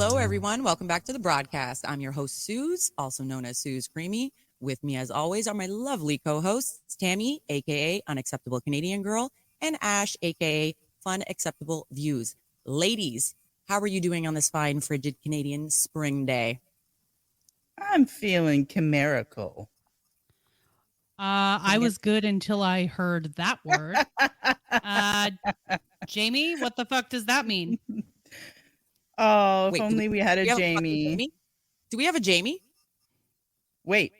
Hello, everyone. Welcome back to the broadcast. I'm your host, Suze, also known as Suze Creamy. With me, as always, are my lovely co-hosts, Tammy, a.k.a. Unacceptable Canadian Girl, and Ash, a.k.a. Fun Acceptable Views. Ladies, how are you doing on this fine, frigid Canadian spring day? I'm feeling chimerical. I was good until I heard that word. Jamie, what the fuck does that mean? Oh, Wait, if only we had a fucking Jamie. Do we have a Jamie? Wait,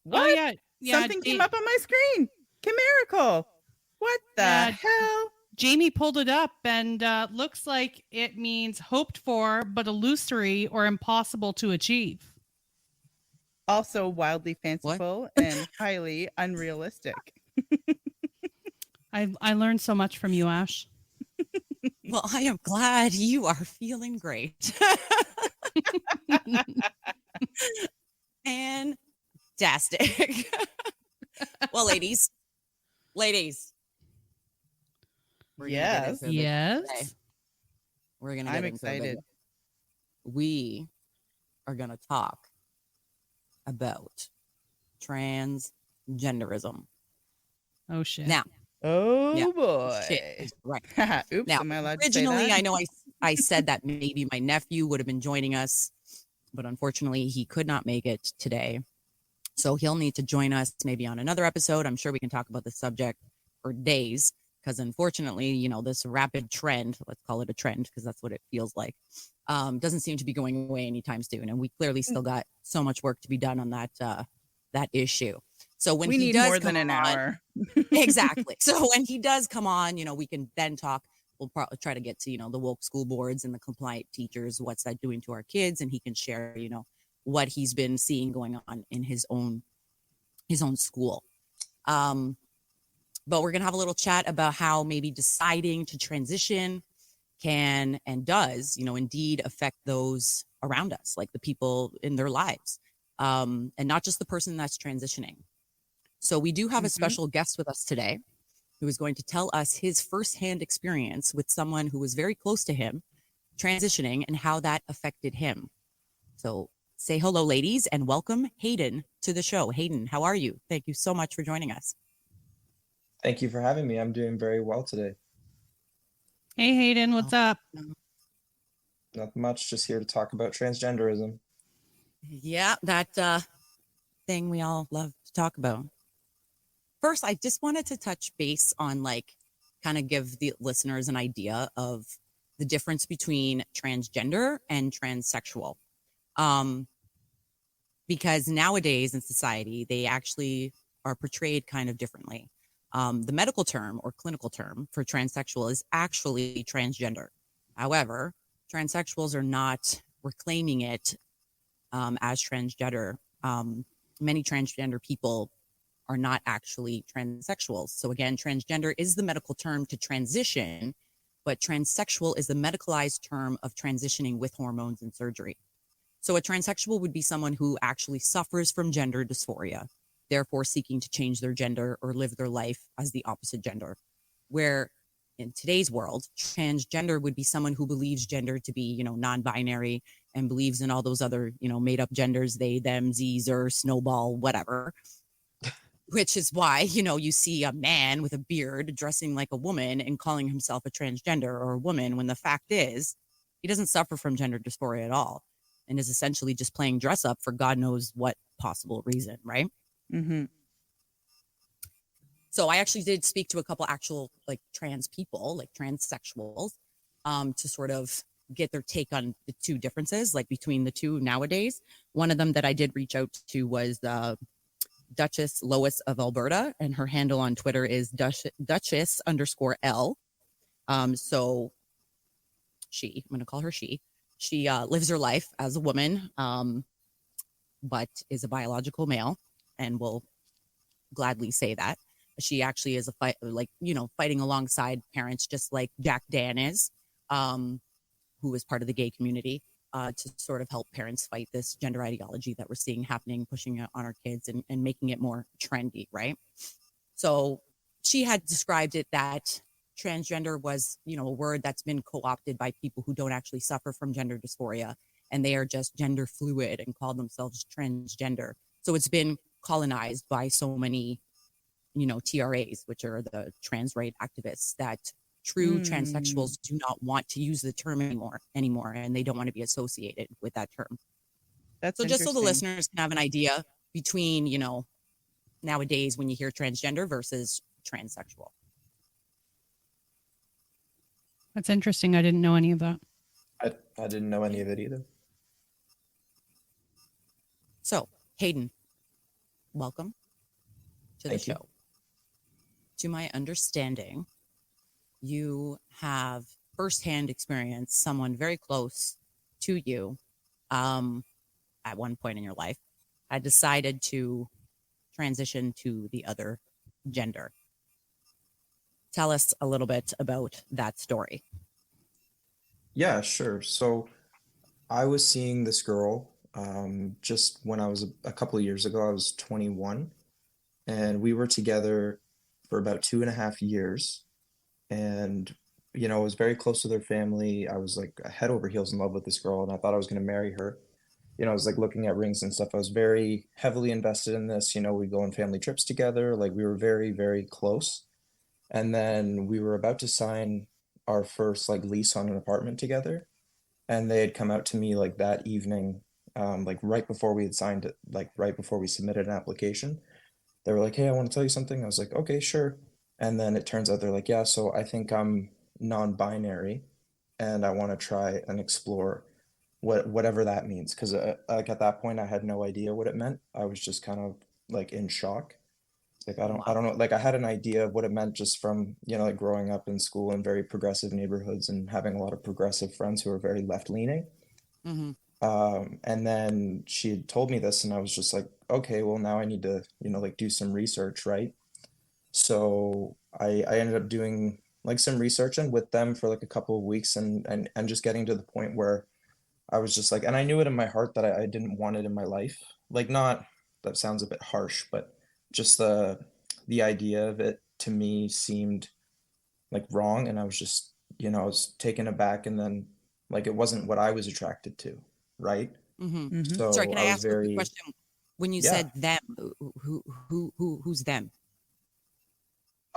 what? Oh, yeah. Something came up on my screen. Chimerical. What the hell? Jamie pulled it up and looks like it means hoped for, but illusory or impossible to achieve. Also wildly fanciful and highly unrealistic. I learned so much from you, Ash. Well, I am glad you are feeling great. Fantastic. Well, ladies. Yes. We're going to get I'm into excited. it. We are going to talk about transgenderism. Oh, shit. Now. Oh, boy. Shit. Right. Oops, now, am I allowed originally, to say that? I know I said that maybe my nephew would have been joining us, but unfortunately, he could not make it today. So he'll need to join us maybe on another episode. I'm sure we can talk about the subject for days because unfortunately, this rapid trend, let's call it a trend because that's what it feels like, doesn't seem to be going away anytime soon. And we clearly still got so much work to be done on that issue. So when we he need does more come than an on, hour. Exactly. So when he does come on, we can then talk. We'll probably try to get to, the woke school boards and the compliant teachers. What's that doing to our kids? And he can share, what he's been seeing going on in his own school. But we're going to have a little chat about how maybe deciding to transition can and does, indeed affect those around us, like the people in their lives, and not just the person that's transitioning. So we do have a special guest with us today who is going to tell us his firsthand experience with someone who was very close to him transitioning and how that affected him. So say hello, ladies, and welcome Hayden to the show. Hayden, how are you? Thank you so much for joining us. Thank you for having me. I'm doing very well today. Hey, Hayden, what's up? Not much, just here to talk about transgenderism. Yeah, that thing we all love to talk about. First, I just wanted to touch base on kind of give the listeners an idea of the difference between transgender and transsexual. Because nowadays in society, they actually are portrayed kind of differently. The medical term or clinical term for transsexual is actually transgender. However, transsexuals are not reclaiming it as transgender. Many transgender people are not actually transsexuals. So again, transgender is the medical term to transition, but transsexual is the medicalized term of transitioning with hormones and surgery. So a transsexual would be someone who actually suffers from gender dysphoria, therefore seeking to change their gender or live their life as the opposite gender. Where in today's world, transgender would be someone who believes gender to be, non-binary and believes in all those other, made up genders, they, them, z's, or snowball, whatever. Which is why, you see a man with a beard dressing like a woman and calling himself a transgender or a woman, when the fact is he doesn't suffer from gender dysphoria at all and is essentially just playing dress up for God knows what possible reason, right? Mm-hmm. So I actually did speak to a couple actual trans people, transsexuals, to sort of get their take on the two differences, between the two nowadays. One of them that I did reach out to was Duchess Lois of Alberta, and her handle on Twitter is Duchess_L. So I'm going to call her she. She lives her life as a woman, but is a biological male, and will gladly say that. She actually is fighting alongside parents, just like Jack Dan is, who is part of the gay community. To sort of help parents fight this gender ideology that we're seeing happening, pushing it on our kids and making it more trendy, right? So she had described it that transgender was, a word that's been co-opted by people who don't actually suffer from gender dysphoria and they are just gender fluid and call themselves transgender. So it's been colonized by so many, TRAs, which are the trans right activists, that true transsexuals do not want to use the term anymore, and they don't want to be associated with that term. That's So just so the interesting. listeners can have an idea between, nowadays when you hear transgender versus transsexual. That's interesting. I didn't know any of that. I didn't know any of it either. So, Hayden, welcome to the Thank you. show. To my understanding, you have firsthand experience someone very close to you at one point in your life had decided to transition to the other gender. Tell us a little bit about that story. Yeah, sure. So I was seeing this girl just when I was a couple of years ago. I was 21, and we were together for about 2.5 years. And, I was very close to their family. I was like head over heels in love with this girl, and I thought I was going to marry her. I was like looking at rings and stuff. I was very heavily invested in this. We'd go on family trips together. Like we were very, very close. And then we were about to sign our first like lease on an apartment together. And they had come out to me like that evening, like right before we had signed it, like right before we submitted an application. They were like, "Hey, I want to tell you something." I was like, "Okay, sure." And then it turns out they're like, "Yeah, so I think I'm non-binary and I want to try and explore whatever that means." Because like at that point, I had no idea what it meant. I was just kind of like in shock. Like I don't know. Like I had an idea of what it meant just from, like growing up in school in very progressive neighborhoods and having a lot of progressive friends who are very left-leaning. Mm-hmm. And then she had told me this, and I was just like, okay, well now I need to, like do some research, right? So I ended up doing like some research and with them for like a couple of weeks, and just getting to the point where I was just like, and I knew it in my heart that I didn't want it in my life. Like not, that sounds a bit harsh, but just the idea of it to me seemed like wrong, and I was just, I was taken aback, and then like it wasn't what I was attracted to, right? Mm-hmm. Sorry, So can I I was ask a quick very, question? When you yeah. said them, who's them?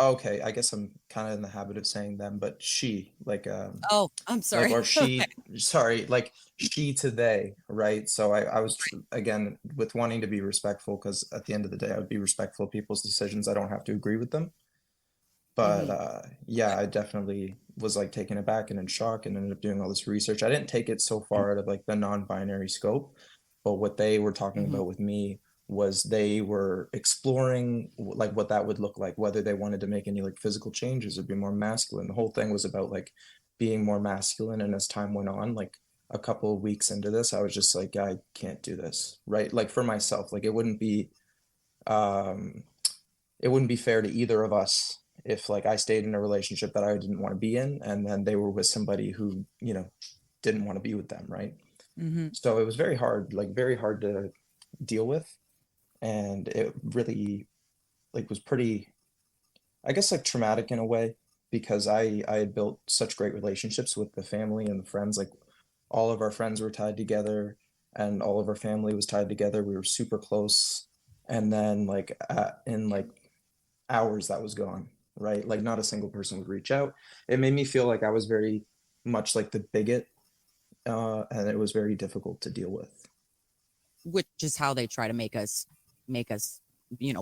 Okay, I guess I'm kind of in the habit of saying them, but she, Oh, I'm like, sorry. or Okay. she, sorry, like she to they, right? So I was again with wanting to be respectful, because at the end of the day, I would be respectful of people's decisions. I don't have to agree with them. But Mm-hmm. yeah, I definitely was like taken aback and in shock, and ended up doing all this research. I didn't take it so far out of like the non-binary scope, but what they were talking Mm-hmm. about with me was they were exploring like what that would look like, whether they wanted to make any like physical changes or be more masculine. The whole thing was about like being more masculine. And as time went on, like a couple of weeks into this, I was just like, I can't do this, right? Like for myself, like um it wouldn't be fair to either of us if like I stayed in a relationship that I didn't want to be in, and then they were with somebody who, didn't want to be with them, right? Mm-hmm. So it was very hard, like very hard to deal with. And it really like was pretty, I guess, like traumatic in a way, because I had built such great relationships with the family and the friends. Like all of our friends were tied together, and all of our family was tied together. We were super close. And then like in like hours that was gone, right? Like not a single person would reach out. It made me feel like I was very much like the bigot, and it was very difficult to deal with. Which is how they try to make us,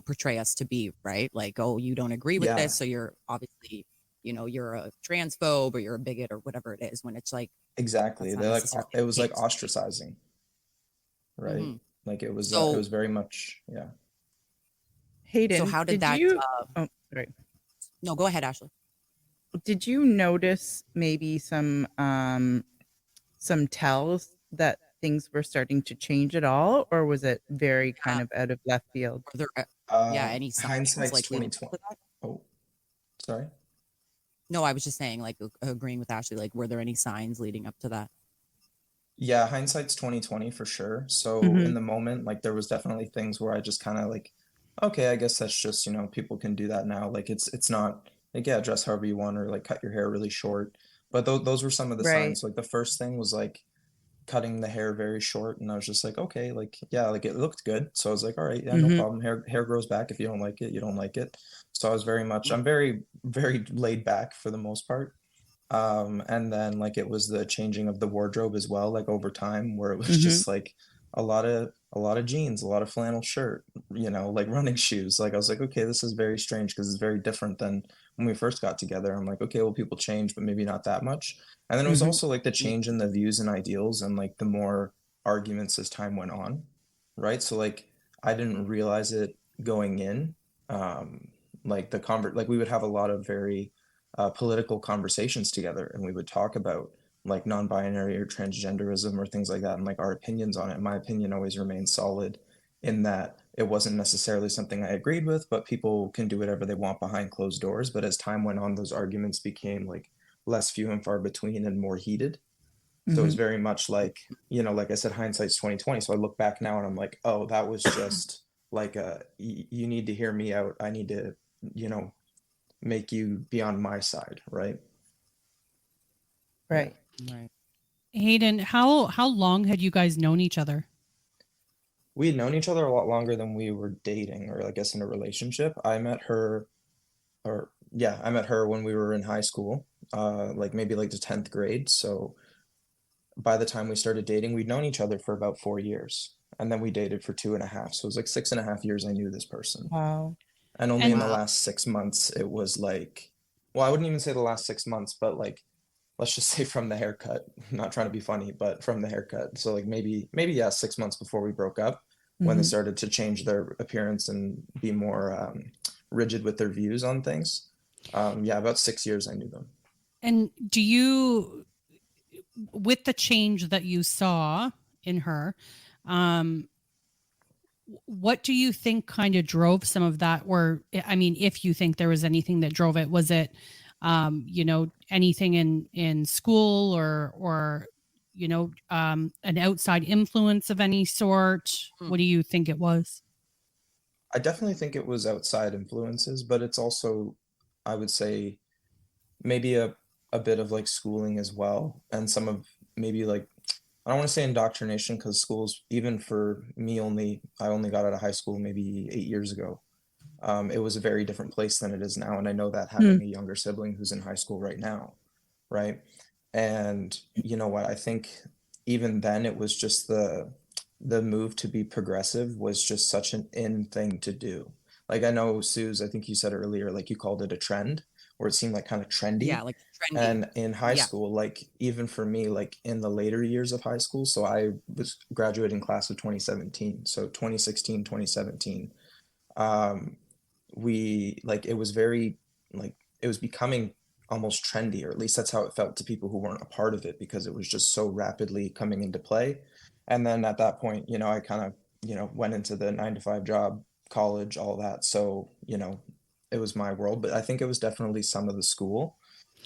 portray us to be, right? Like, oh, you don't agree with Yeah, this, so you're obviously, you're a transphobe or you're a bigot or whatever it is. When it's like exactly. that's not They're like necessarily it the was like case. ostracizing, right? Hmm. Like it So, was very much, yeah. so Hayden, how did did that? you? Oh, sorry. No, go ahead, Ashley. Did you notice maybe some tells that things were starting to change at all, or was it very Yeah, kind of out of left field? were there, yeah, any signs Hindsight's like leading up 2020. to that? Oh, sorry. No, I was just saying, like, agreeing with Ashley. Like, were there any signs leading up to that? Yeah, hindsight's 2020 for sure. So Mm-hmm. in the moment, like there was definitely things where I just kind of like, okay, I guess that's just, people can do that now. Like it's not like, yeah, dress however you want, or like cut your hair really short. But those were some of the Right. signs. Like the first thing was like cutting the hair very short, and I was just like, okay, like yeah, like it looked good. So I was like, all right, yeah, no Mm-hmm. problem. Hair grows back. If you don't like it, you don't like it. So I was very much, Mm. I'm very, very laid back for the most part. And then like it was the changing of the wardrobe as well, like over time, where it was Mm-hmm. just like a lot of jeans, a lot of flannel shirt, like running shoes. Like I was like, okay, this is very strange because it's very different than when we first got together. I'm like, okay, well, people change, but maybe not that much. And then it was Mm-hmm. also like the change in the views and ideals and like the more arguments as time went on, right? So like I didn't realize it going in. Um, like like we would have a lot of very political conversations together, and we would talk about like non-binary or transgenderism or things like that, and like our opinions on it. My opinion always remained solid in that it wasn't necessarily something I agreed with, but people can do whatever they want behind closed doors. But as time went on, those arguments became like less few and far between and more heated. So it's Mm-hmm. very much like, like I said, hindsight's 2020. So I look back now and I'm like, oh, that was just like you need to hear me out. I need to, you know, make you be on my side, right? Yeah. Right. Right. Hayden, how long had you guys known each other? We had known each other a lot longer than we were dating, or I guess in a relationship. I met her when we were in high school, like maybe like the 10th grade. So by the time we started dating, we'd known each other for about 4 years. And then we dated for 2.5. So it was like 6.5 years I knew this person. Wow. And only in And the Wow. last 6 months, it was like, well, I wouldn't even say the last 6 months, but like, let's just say from the haircut. I'm not trying to be funny, but from the haircut. So like maybe yeah, 6 months before we broke up, when they Mm-hmm. started to change their appearance and be more rigid with their views on things. Yeah, about 6 years I knew them. and do you, with the change that you saw in her, um what do you think kind of drove some of that? Or I mean, if you think there was anything that drove it, was it anything in school, or an outside influence of any sort? Hmm. What do you think it was? I definitely think it was outside influences, but it's also, I would say, maybe a bit of like schooling as well, and some of maybe like I don't want to say indoctrination because schools, even for me, I only got out of high school maybe 8 years ago. It was a very different place than it is now, and I know that Hmm. having a younger sibling who's in high school right now, right? And you know what? I think even then it was just the move to be progressive was just such an in thing to do. Like I know, Suze, I think you said earlier, like you called it a trend, or it seemed like kind of Yeah, trendy. like trendy. And in high Yeah. school, like even for me, like in the later years of high school, so I was graduating class of 2017. So 2016, 2017, um, we like it was very like it was becoming almost trendy, or at least that's how it felt to people who weren't a part of it because it was just so rapidly coming into play. And then at that point, I kind of, went into the 9 to 5 job, college, all that. So, it was my world, but I think it was definitely some of the school.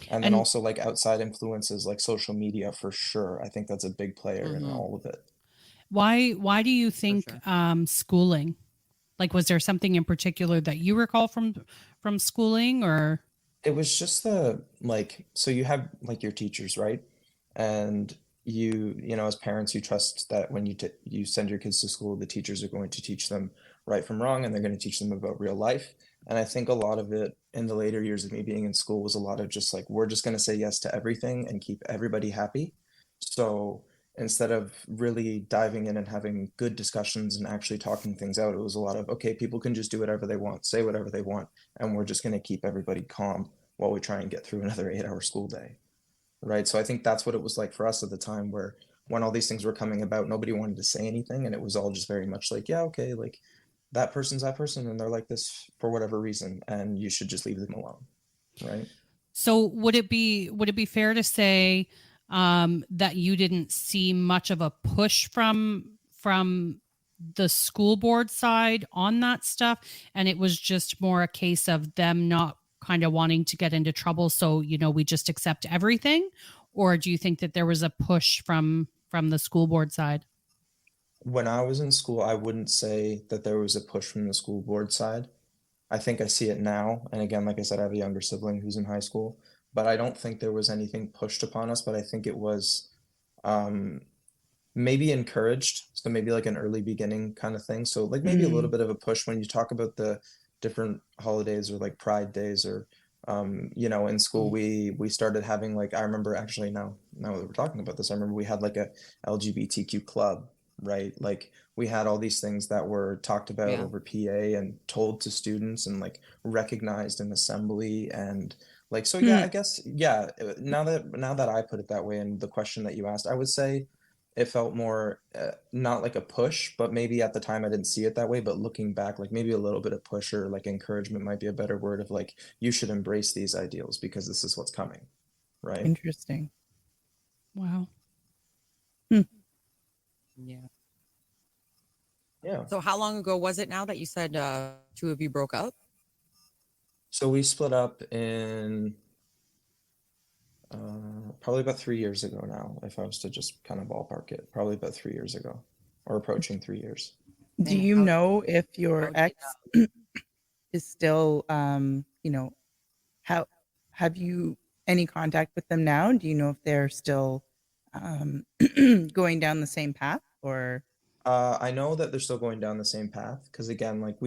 And then And also like outside influences like social media for sure. I think that's a big player in Hmm. all of it. why do you For think sure. schooling? Like, was there something in particular that you recall from schooling, or? It was just the like, so you have like your teachers, right? And as parents, you trust that when you send your kids to school, the teachers are going to teach them right from wrong, and they're going to teach them about real life. And I think a lot of it in the later years of me being in school was a lot of just like, we're just going to say yes to everything and keep everybody happy. So instead of really diving in and having good discussions and actually talking things out, it was a lot of, okay, people can just do whatever they want, say whatever they want, and we're just going to keep everybody calm while we try and get through another 8 hour school day. Right. So I think that's what it was like for us at the time, where when all these things were coming about, nobody wanted to say anything. And it was all just very much like, yeah, okay, like that person's that person and they're like this for whatever reason. And you should just leave them alone. Right. So would it be fair to say that you didn't see much of a push from the school board side on that stuff, and it was just more a case of them not kind of wanting to get into trouble, so we just accept everything? Or do you think that there was a push from the school board side? When I was in school, I wouldn't say that there was a push from the school board side. I think I see it now. And again, like I said, I have a younger sibling who's in high school, but I don't think there was anything pushed upon us. But I think it was, um, maybe encouraged. So maybe like an early beginning kind of thing. So like maybe a little bit of a push when you talk about the different holidays or like Pride days or you know, in school we started having like I remember actually now that we're talking about this, I remember we had like a LGBTQ club, right? Like we had all these things that were talked about Yeah. over PA and told to students and like recognized in assembly and like so yeah, I guess yeah, now that I put it that way and the question that you asked, I would say it felt more not like a push, but maybe at the time I didn't see it that way. But looking back, like maybe a little bit of push or like encouragement might be a better word of like, you should embrace these ideals because this is what's coming, right? Interesting. Wow. Yeah. Yeah. So how long ago was it now that you said two of you broke up? So we split up in probably about 3 years ago now, if I was to just kind of ballpark it, probably about 3 years ago or approaching 3 years. Do And you know if your how did, ex is still, you know, how have you any contact with them now? Do you know if they're still um, going down the same path or? I know that they're still going down the same path because again, like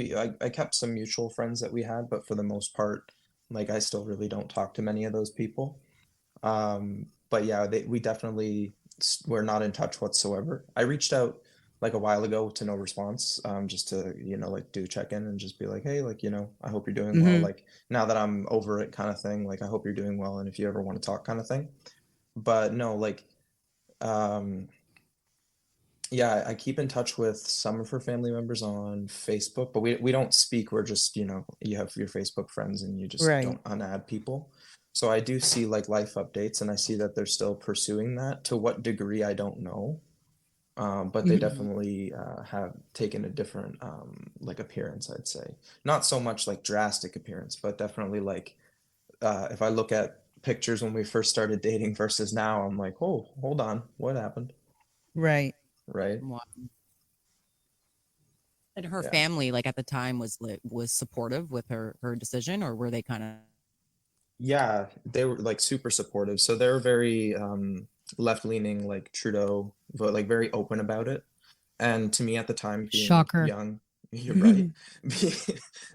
I kept some mutual friends that we had, but for the most part, like I still really don't talk to many of those people. But yeah, we definitely we're not in touch whatsoever. I reached out like a while ago to no response, just to, you know, like do check in and just be like, hey, like, you know, I hope you're doing well. Like now that I'm over it kind of thing, like I hope you're doing well. And if you ever want to talk kind of thing. But no, like, um, yeah, I keep in touch with some of her family members on Facebook, but we don't speak. We're just, you know, you have your Facebook friends and you just Right. don't unadd people. So I do see like life updates and I see that they're still pursuing that. To what degree, I don't know. But they definitely have taken a different like appearance, I'd say. Not so much like drastic appearance, but definitely like if I look at pictures when we first started dating versus now, I'm like, oh, hold on, what happened? Right. Right? wow. And her Yeah. family, like at the time, was supportive with her decision, or were they kind of? Yeah, they were like super supportive. So they were very left-leaning, like Trudeau, but like very open about it. And to me at the time, being Shocker. young, you're right, being,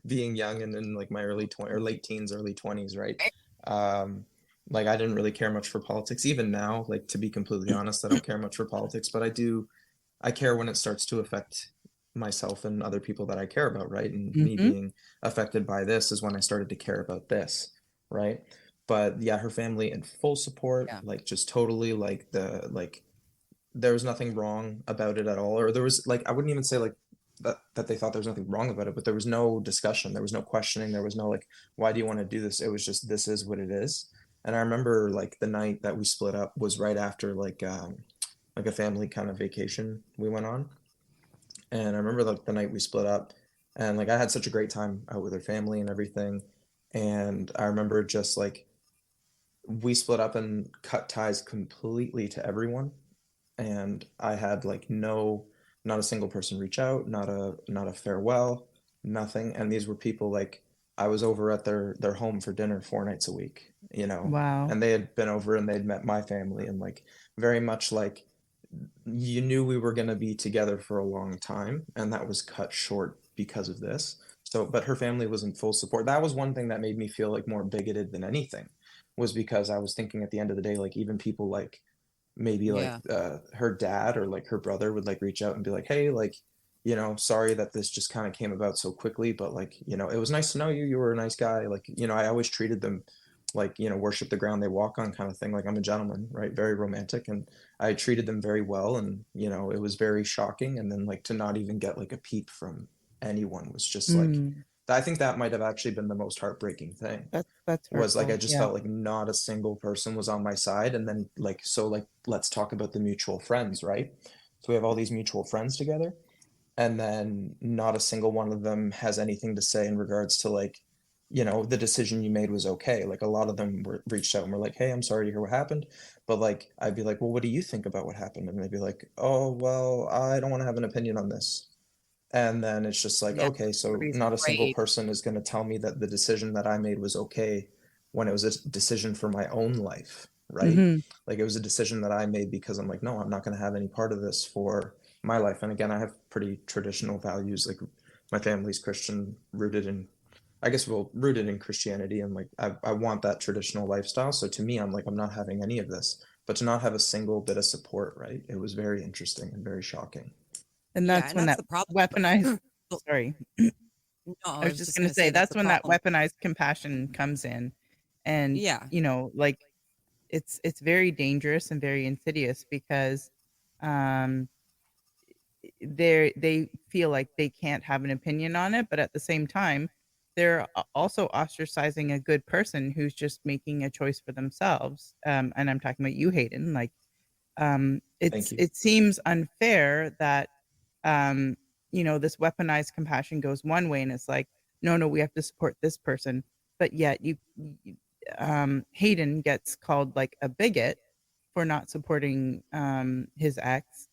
being young and in like my early 20 or late teens, early 20s, right? Um, like I didn't really care much for politics. Even now, like to be completely honest, I don't care much for politics, but I care when it starts to affect myself and other people that I care about, right? And me being affected by this is when I started to care about this, right? But yeah, her family in full support, Yeah. like just totally like there was nothing wrong about it at all. Or there was like I wouldn't even say like that they thought there was nothing wrong about it, but there was no discussion, there was no questioning, there was no like, why do you want to do this? It was just this is what it is. And I remember like the night that we split up was right after like a family kind of vacation we went on. And I remember like the night we split up and like I had such a great time out with her family and everything. And I remember just like we split up and cut ties completely to everyone. And I had like not a single person reach out, not a farewell, nothing. And these were people like I was over at their home for dinner 4 nights a week, you know, Wow. and they had been over and they'd met my family and like very much like you knew we were going to be together for a long time and that was cut short because of this. So but her family was in full support. That was one thing that made me feel like more bigoted than anything, was because I was thinking at the end of the day, like even people like maybe like Yeah. her dad or like her brother would like reach out and be like, hey, like, you know, sorry that this just kind of came about so quickly, but like, you know, it was nice to know you, you were a nice guy, like, you know, I always treated them like, you know, worship the ground they walk on kind of thing, like I'm a gentleman, right? Very romantic, and I treated them very well, and you know, it was very shocking. And then like to not even get like a peep from anyone was just like, I think that might have actually been the most heartbreaking thing, That's was like I hurtful. just Yeah. felt like not a single person was on my side. And then like so like let's talk about the mutual friends, right? So we have all these mutual friends together, and then not a single one of them has anything to say in regards to like, you know, the decision you made was okay. Like a lot of them were reached out and were like, hey, I'm sorry to hear what happened. But like I'd be like, well, what do you think about what happened? And they'd be like, oh well, I don't want to have an opinion on this. And then it's just like, Yeah. okay, so Everybody's not a single afraid. person is going to tell me that the decision that I made was okay when it was a decision for my own life. right? Hmm. Like it was a decision that I made because I'm like, no, I'm not going to have any part of this for my life. And again, I have pretty traditional values. Like my family's Christian, rooted in, I guess, well, rooted in Christianity. And like, I want that traditional lifestyle. So to me, I'm like, I'm not having any of this, but to not have a single bit of support, right? It was very interesting and very shocking. And Yeah, that's and when that's that the problem. weaponized, Well, sorry, no, I I was was just just going going to to say say that's that's the when that problem. weaponized compassion comes in. And, Yeah, like it's very dangerous and very insidious because um they feel like they can't have an opinion on it, but at the same time they're also ostracizing a good person who's just making a choice for themselves. And I'm talking about you, Hayden. Like, Thank you. it seems unfair that um this weaponized compassion goes one way and it's like, no, no, we have to support this person, but yet you Hayden gets called like a bigot for not supporting his ex.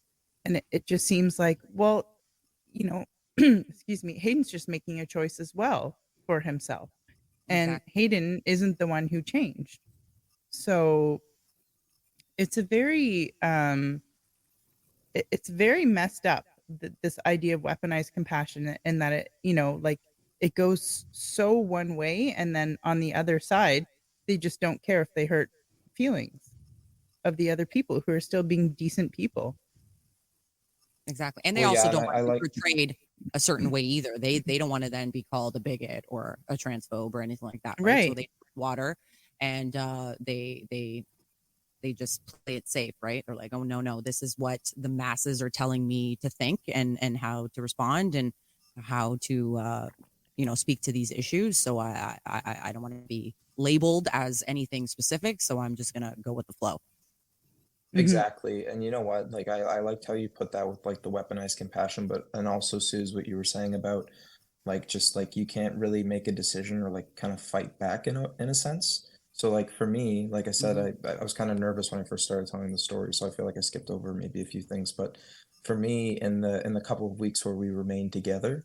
And it just seems like, well, you know excuse me, Hayden's just making a choice as well for himself, and exactly. Hayden isn't the one who changed. So it's a very it's very messed up, this idea of weaponized compassion, and that it, like, it goes so one way, and then on the other side they just don't care if they hurt feelings of the other people who are still being decent people. Exactly. And they Well, also yeah, and don't want I to be like, portrayed a certain way either. They don't want to then be called a bigot or a transphobe or anything like that, right? So Right. they water and they just play it safe, right? They're like, oh no, no, this is what the masses are telling me to think and how to respond and how to speak to these issues. So I don't want to be labeled as anything specific. So I'm just gonna go with the flow. Hmm. exactly. And you know what? Like I liked how you put that with like the weaponized compassion, but and also Suze, what you were saying about like just like you can't really make a decision or like kind of fight back in a sense. So like for me, like I said, Hmm. I was kind of nervous when I first started telling the story, so I feel like I skipped over maybe a few things. But for me, in the couple of weeks where we remained together,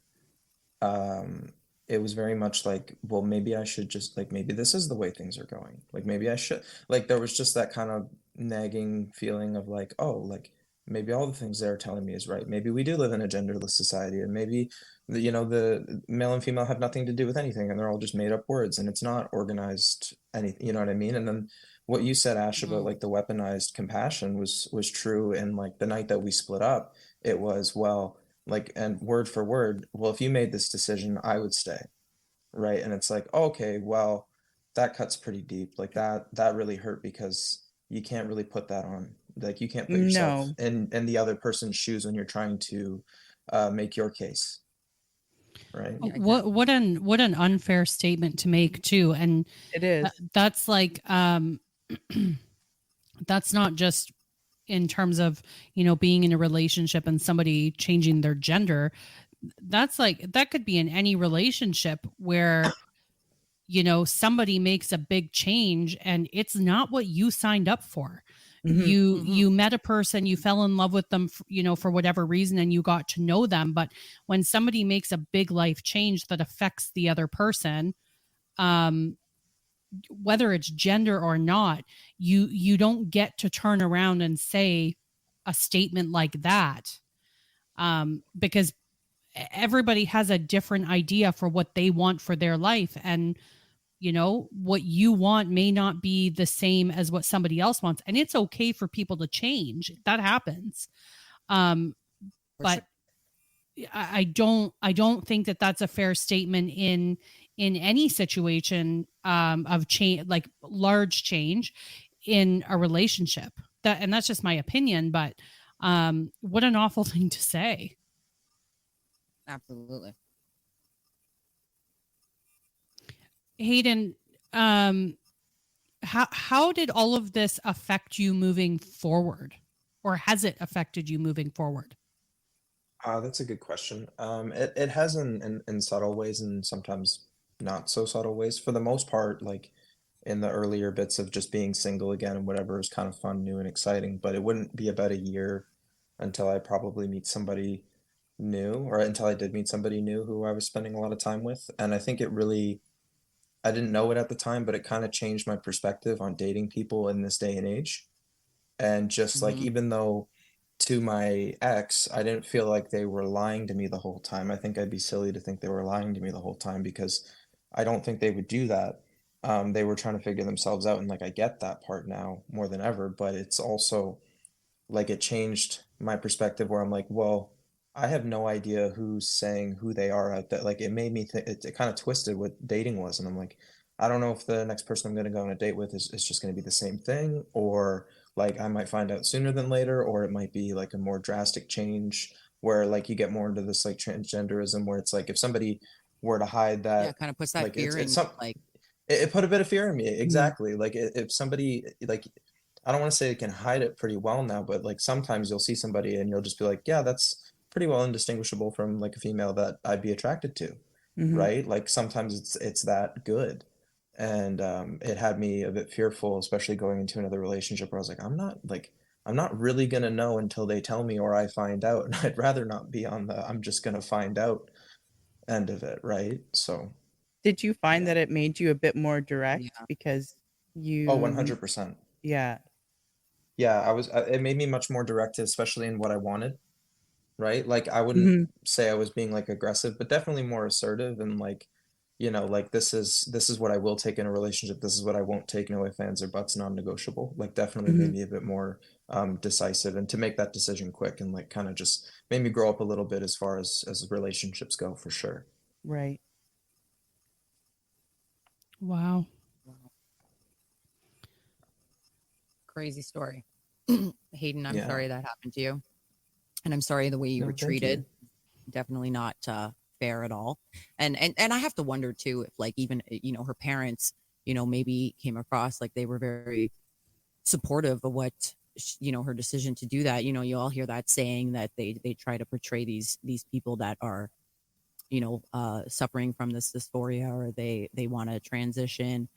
um it was very much like, well, maybe I should just like, maybe this is the way things are going, like maybe I should, like there was just that kind of nagging feeling of like, oh, like maybe all the things they're telling me is right, maybe we do live in a genderless society, and maybe the male and female have nothing to do with anything, and they're all just made up words, and it's not organized anything, you know what I mean? And then what you said, Ash, about Mm. like the weaponized compassion was true. And like the night that we split up, it was, well, like, and word for word, well, if you made this decision, I would stay, right? And it's like, okay, well, that cuts pretty deep, like that really hurt, because you can't really put that on, like you can't put yourself No. in the other person's shoes when you're trying to make your case, right? Yeah, What exactly. what an unfair statement to make too. And It is. that's like that's not just in terms of, being in a relationship and somebody changing their gender. That's like, that could be in any relationship where, somebody makes a big change and it's not what you signed up for. Hmm. Hmm. You met a person, you fell in love with them, for whatever reason, and you got to know them. But when somebody makes a big life change that affects the other person, um, whether it's gender or not, you don't get to turn around and say a statement like that, because everybody has a different idea for what they want for their life. And what you want may not be the same as what somebody else wants, and it's okay for people to change. That happens. um For sure. but I don't think that that's a fair statement in any situation, of change, like large change in a relationship. And that's just my opinion. But what an awful thing to say. Absolutely. Hayden, um how did all of this affect you moving forward, or has it affected you moving forward? That's a good question. It has in subtle ways and sometimes not so subtle ways. For the most part, like in the earlier bits of just being single again and whatever is kind of fun, new, and exciting. But it wouldn't be about a year until I probably meet somebody new, or until I did meet somebody new who I was spending a lot of time with. And I think it really I didn't know it at the time, but it kind of changed my perspective on dating people in this day and age. And just like, Mhm. even though to my ex, I didn't feel like they were lying to me the whole time. I think I'd be silly to think they were lying to me the whole time because I don't think they would do that. They were trying to figure themselves out, and like I get that part now more than ever, but it's also like it changed my perspective where I'm like, well, I have no idea who's saying who they are out there. Like it made me think it kind of twisted what dating was. And I'm like, I don't know if the next person I'm gonna go on a date with is just gonna be the same thing, or like I might find out sooner than later, or it might be like a more drastic change where like you get more into this like transgenderism where it's like if somebody were to hide Yeah, that, kind of puts that like fear it's in some like, it put a bit of fear in me, Mhm. exactly. Like if somebody like I don't want to say it can hide it pretty well now, but like sometimes you'll see somebody and you'll just be like, yeah, that's pretty well indistinguishable from like a female that I'd be attracted to, Mhm. right? Like sometimes it's that good. And it had me a bit fearful, especially going into another relationship where I was like, I'm not really gonna know until they tell me or I find out. And I'd rather not be on the I'm just gonna find out end of it, right? So Did you find yeah. that it made you a bit more direct yeah, because Oh, you 100%. yeah. Yeah, it made me much more direct, especially in what I wanted, right? Like I wouldn't Mhm. say I was being like aggressive, but definitely more assertive and like, like this is what I will take in a relationship. This is what I won't take. No ifs, ands, or buts, non-negotiable. Like definitely made Mhm. me a bit more decisive and to make that decision quick and like kind of just made me grow up a little bit as far as relationships go for sure. Right. Wow. wow, crazy story. Hayden, I'm Yeah. sorry that happened to you. And I'm sorry the way you No, were thank you. treated. Definitely not fair at all. And I have to wonder too if like even her parents maybe came across like they were very supportive of what her decision to do that. You all hear that saying that they try to portray these people that are suffering from this dysphoria or they want to transition,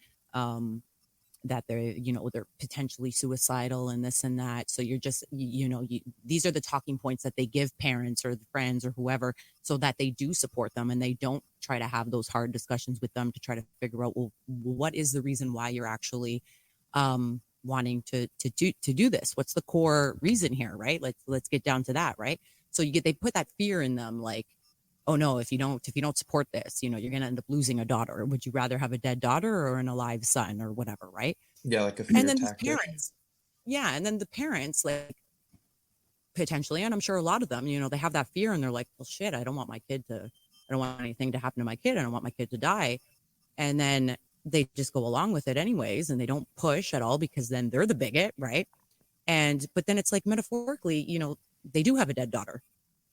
that they're potentially suicidal and this and that. So you're just these are the talking points that they give parents or the friends or whoever so that they do support them and they don't try to have those hard discussions with them to try to figure out, well, what is the reason why you're actually wanting to do this? What's the core reason here, right? Let's get down to that, right? So they put that fear in them, like, oh no, if you don't support this, you're going to end up losing a daughter. Would you rather have a dead daughter or an alive son or whatever, right? Yeah, like a And fear then these tactic. parents, yeah, and then the parents, like, potentially, and I'm sure a lot of them, they have that fear and they're like, well, shit, I don't want anything to happen to my kid. I don't want my kid to die. And then they just go along with it anyways, and they don't push at all because then they're the bigot, right? But then it's like metaphorically, they do have a dead daughter.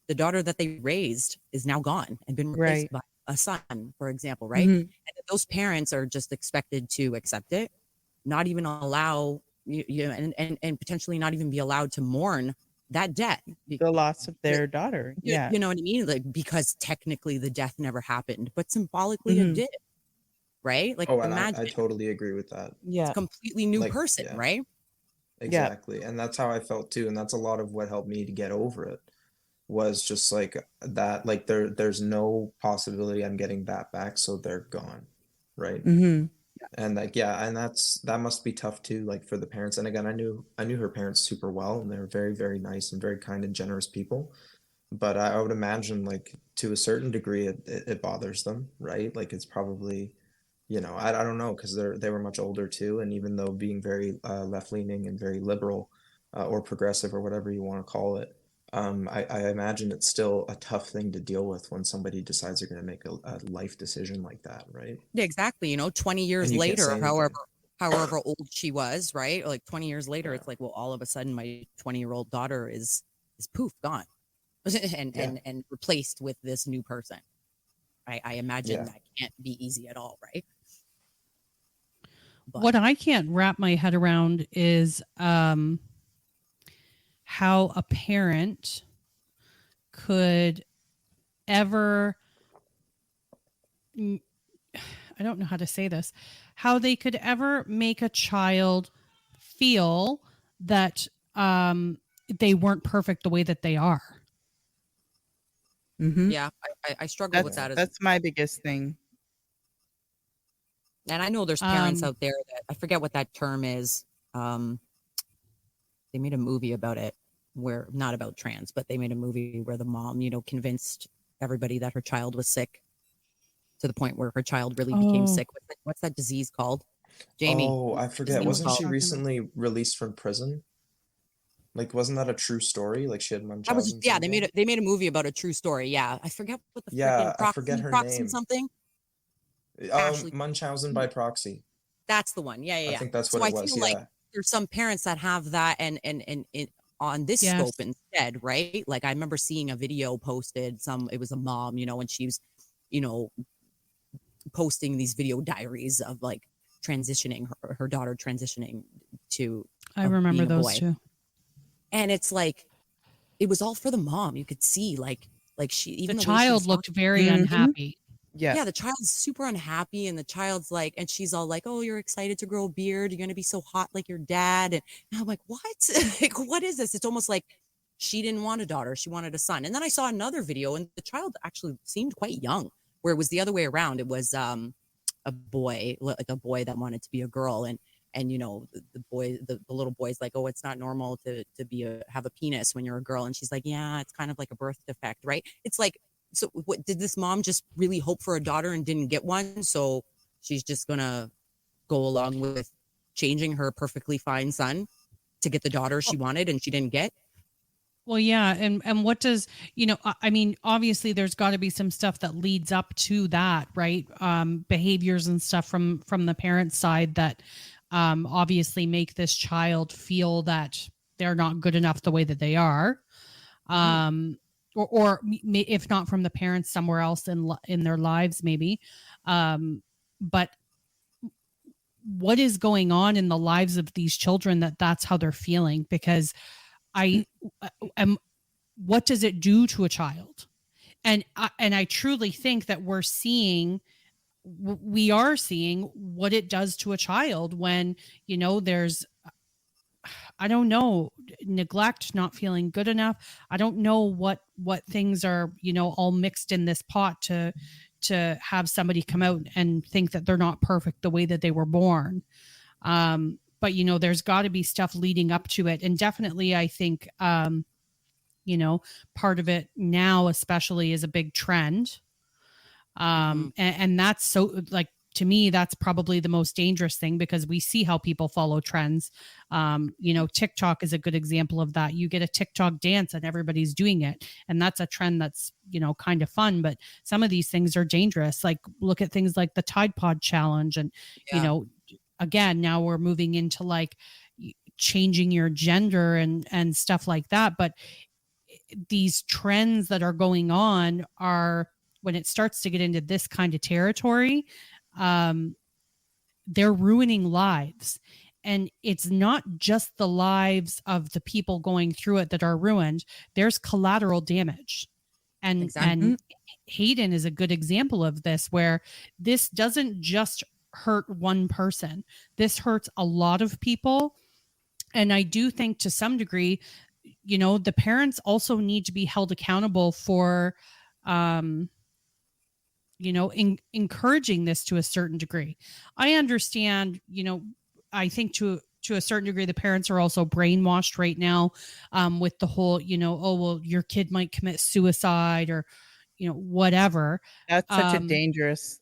The daughter that they raised is now gone and been replaced Right. by a son, for example, right? Mhm. And those parents are just expected to accept it, not even allow and potentially not even be allowed to mourn that death. The loss of You their daughter. Yeah. you know what I mean? Like, because technically the death never happened, but symbolically it Mhm. did, right? Like, Oh, and I imagine I totally agree with that. it's a Yeah. completely new Like, person, yeah. right? Yeah. Exactly. And that's how I felt too. And that's a lot of what helped me to get over it was just like that, like there's no possibility I'm getting that back, so they're gone. Right. Mhm. And like, yeah, and that must be tough too, like for the parents. And again, I knew her parents super well, and they're very, very nice and very kind and generous people. But I would imagine like to a certain degree it bothers them, right? Like it's probably I don't know because they were much older too, and even though being very left leaning and very liberal or progressive or whatever you want to call it, I imagine it's still a tough thing to deal with when somebody decides they're going to make a life decision like that, right? Yeah, exactly. 20 And years you can't later, say or however anything. however old she was, right? Or like 20 years later, Yeah, it's like, well, all of a sudden my 20-year-old daughter is poof gone. and yeah, and replaced with this new person. I imagine yeah. that can't be easy at all, right? But What I can't wrap my head around is how a parent could ever, I don't know how to say this, how they could ever make a child feel that they weren't perfect the way that they are. Mhm. yeah, I struggle with That's that Yeah. as that's my biggest thing. And I know there's parents Um, out there that I forget what that term is. They made a movie about it, where not about trans, but they made a movie where the mom, convinced everybody that her child was sick to the point where her child really became oh, sick. What's that disease called? Jamie, Oh, I what's the I forget. know disease what Wasn't you're called? she talking about. recently released from prison? Like, wasn't that a true story? Like, she had That was Munchausen yeah. syndrome? They made a movie about a true story. Yeah, I forget what the Yeah, freaking I forget her proxy name. something. Oh, Ashley, Munchausen by proxy. that's the one. Yeah, yeah, I yeah. think that's what So it I was. feel like Yeah. there's some parents that have that and on this scope Yes. instead, right? Like I remember seeing a video posted. It was a mom, and she was, you know, posting these video diaries of like transitioning her daughter transitioning to I of remember being a those boy, two. and it's like it was all for the mom. You could see like she The even the way she was child looked talking. very Mhm. unhappy. Yeah. Yeah, the child's super unhappy, and the child's like, and she's all like, "Oh, you're excited to grow a beard. You're gonna be so hot like your dad." And I'm like, "What? Like, what is this?" It's almost like she didn't want a daughter; she wanted a son. And then I saw another video, and the child actually seemed quite young, where it was the other way around. It was a boy, like a boy that wanted to be a girl, and the boy, the little boy's like, "Oh, it's not normal to have a penis when you're a girl," and she's like, "Yeah, it's kind of like a birth defect, right?" It's like, so what did this mom just really hope for a daughter and didn't get one? So she's just gonna go along with changing her perfectly fine son to get the daughter she wanted and she didn't get. Well, yeah, and what does I mean, obviously, there's got to be some stuff that leads up to that, right? Behaviors and stuff from the parents' side that obviously make this child feel that they're not good enough the way that they are, Mhm. um, or if not from the parents, somewhere else in their lives, maybe. But what is going on in the lives of these children that's how they're feeling? Because I am what does it do to a child? And I truly think that we are seeing what it does to a child when there's, I don't know, neglect, not feeling good enough. I don't know what things are all mixed in this pot to have somebody come out and think that they're not perfect the way that they were born. But there's got to be stuff leading up to it, and definitely I think you know part of it now especially is a big trend, Mhm. and that's so, like, to me that's probably the most dangerous thing, because we see how people follow trends. TikTok is a good example of that. You get a TikTok dance and everybody's doing it, and that's a trend that's kind of fun, but some of these things are dangerous. Like, look at things like the Tide Pod challenge, and you Yeah. know again, now we're moving into like changing your gender and stuff like that. But these trends that are going on are, when it starts to get into this kind of territory, um, they're ruining lives. And it's not just the lives of the people going through it that are ruined. There's collateral damage. And Exactly. Mhm. Hayden is a good example of this, where this doesn't just hurt one person. This hurts a lot of people. And I do think to some degree, the parents also need to be held accountable for, um, encouraging this to a certain degree. I understand, I think to a certain degree, the parents are also brainwashed right now, with the whole, oh, well, your kid might commit suicide, or, whatever. That's such a Um, dangerous,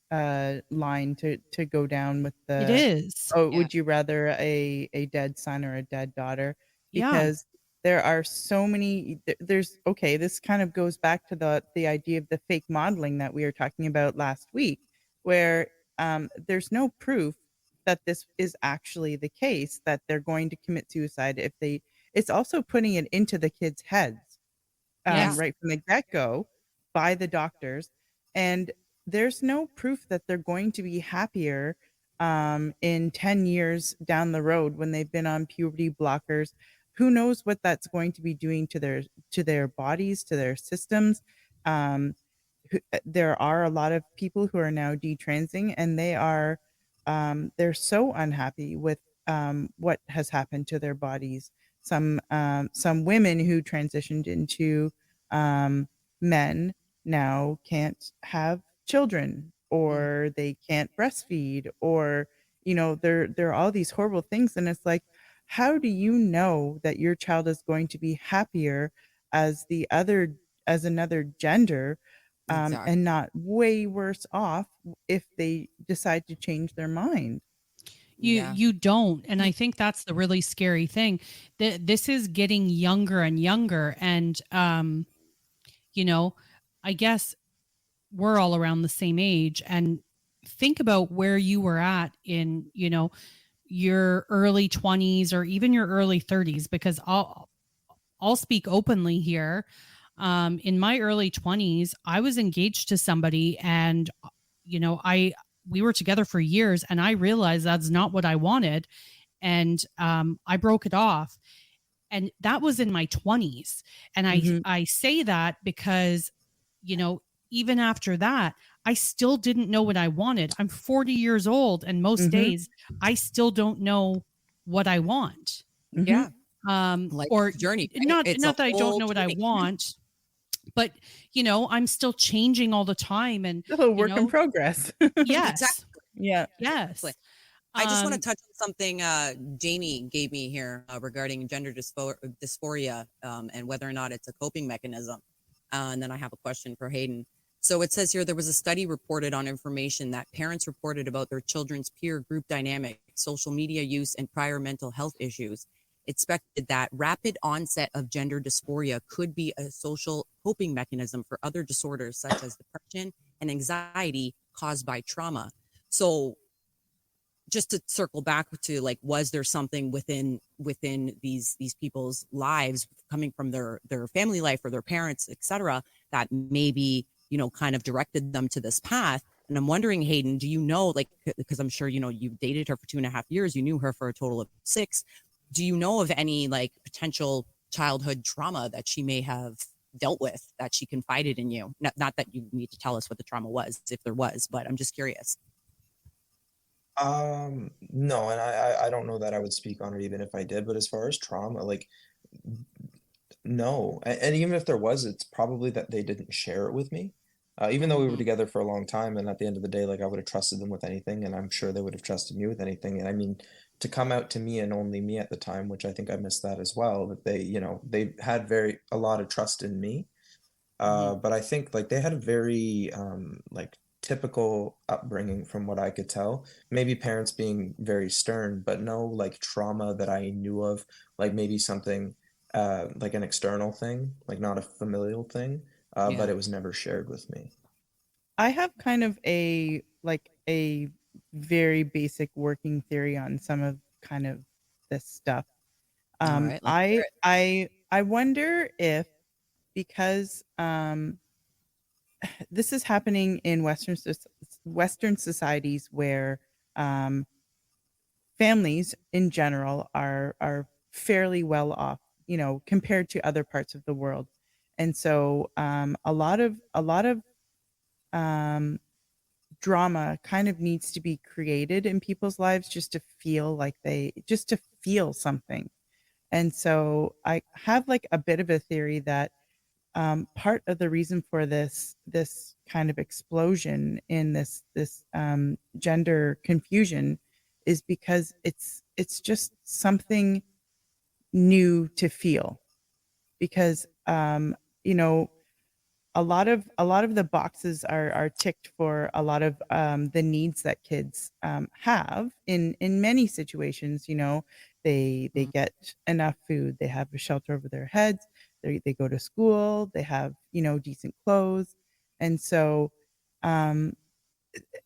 line to go down with it the, is. "Oh, Yeah. would you rather a dead son or a dead daughter?" Yeah. Because there are so many there's okay, this kind of goes back to the idea of the fake modeling that we were talking about last week, where, there's no proof that this is actually the case, that they're going to commit suicide if they it's also putting it into the kids' heads, Yeah. Yes. right from the get-go by the doctors, and there's no proof that they're going to be happier, in 10 years down the road when they've been on puberty blockers. Who knows what that's going to be doing to their bodies, to their systems. Um, there are a lot of people who are now detransing, and they're so unhappy with, what has happened to their bodies. Some women who transitioned into, um, men now can't have children, or they can't breastfeed, or there are all these horrible things, and it's like, how do you know that your child is going to be happier as another gender, Exactly. and not way worse off if they decide to change their mind? You don't, and I think that's the really scary thing. That this is getting younger and younger, and you know, I guess we're all around the same age, and think about where you were at in, your early 20s or even your early 30s, because I'll speak openly here. In my early 20s, I was engaged to somebody, and I we were together for years, and I realized that's not what I wanted, and I broke it off, and that was in my 20s. And Mhm. I say that because, you know, even after that, I still didn't know what I wanted. I'm 40 years old, and most Mhm. days I still don't know what I want. Mhm. Yeah. Like Or it's a journey, right? not It's a not that I don't whole know what I journey. want, but I'm still changing all the time, and Still a you work in know, progress. yes. Exactly. Yeah. Exactly. Yes. I just want to Um touch on something Jamie gave me here regarding gender dysphoria and whether or not it's a coping mechanism. And then I have a question for Hayden. So it says here there was a study reported on information that parents reported about their children's peer group dynamic, social media use, and prior mental health issues. It expected that rapid onset of gender dysphoria could be a social coping mechanism for other disorders such as depression and anxiety caused by trauma. So just to circle back to, like, was there something within these people's lives coming from their family life or their parents, etc., that maybe kind of directed them to this path? And I'm wondering, Hayden, do you know, like, because I'm sure you've dated her for 2.5 years, you knew her for a total of 6. Do you know of any, like, potential childhood trauma that she may have dealt with that she confided in you? Not that you need to tell us what the trauma was if there was, but I'm just curious. No, and I don't know that I would speak on it even if I did, but as far as trauma, like, no. And even if there was, it's probably that they didn't share it with me. Even though we were Mhm. together for a long time, and at the end of the day, like, I would have trusted them with anything, and I'm sure they would have trusted me with anything. And I mean, to come out to me and only me at the time, which I think I missed that as well, that they had a lot of trust in me. Mhm. But I think, like, they had a very like, typical upbringing from what I could tell. Maybe parents being very stern, but no, like, trauma that I knew of, like maybe something like an external thing, like not a familial thing, but Yeah. it was never shared with me. I have kind of a very basic working theory on some of kind of this stuff. All right, let's hear it. I wonder if, because this is happening in Western societies where um, families in general are fairly well off, compared to other parts of the world, and so a lot of um, drama kind of needs to be created in people's lives just to feel something. And so I have like a bit of a theory that part of the reason for this kind of explosion in this gender confusion is because it's just something new to feel, because you know a lot of the boxes are ticked for a lot of the needs that kids have in many situations. They Mhm. get enough food, they have a shelter over their heads, they go to school, they have decent clothes, and so um,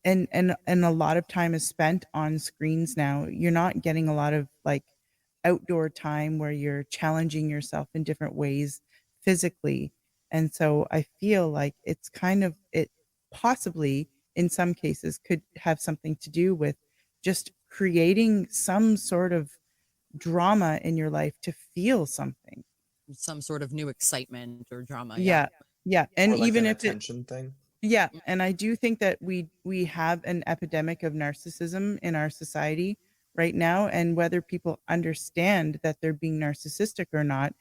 and a lot of time is spent on screens now. You're not getting a lot of like outdoor time where you're challenging yourself in different ways physically. And so I feel like it possibly in some cases could have something to do with just creating some sort of drama in your life to feel something. Some sort of new excitement or drama. Yeah. Yeah. Yeah. And Or like even an if it attention thing. Yeah, and I do think that we have an epidemic of narcissism in our society right now, and whether people understand that they're being narcissistic or not,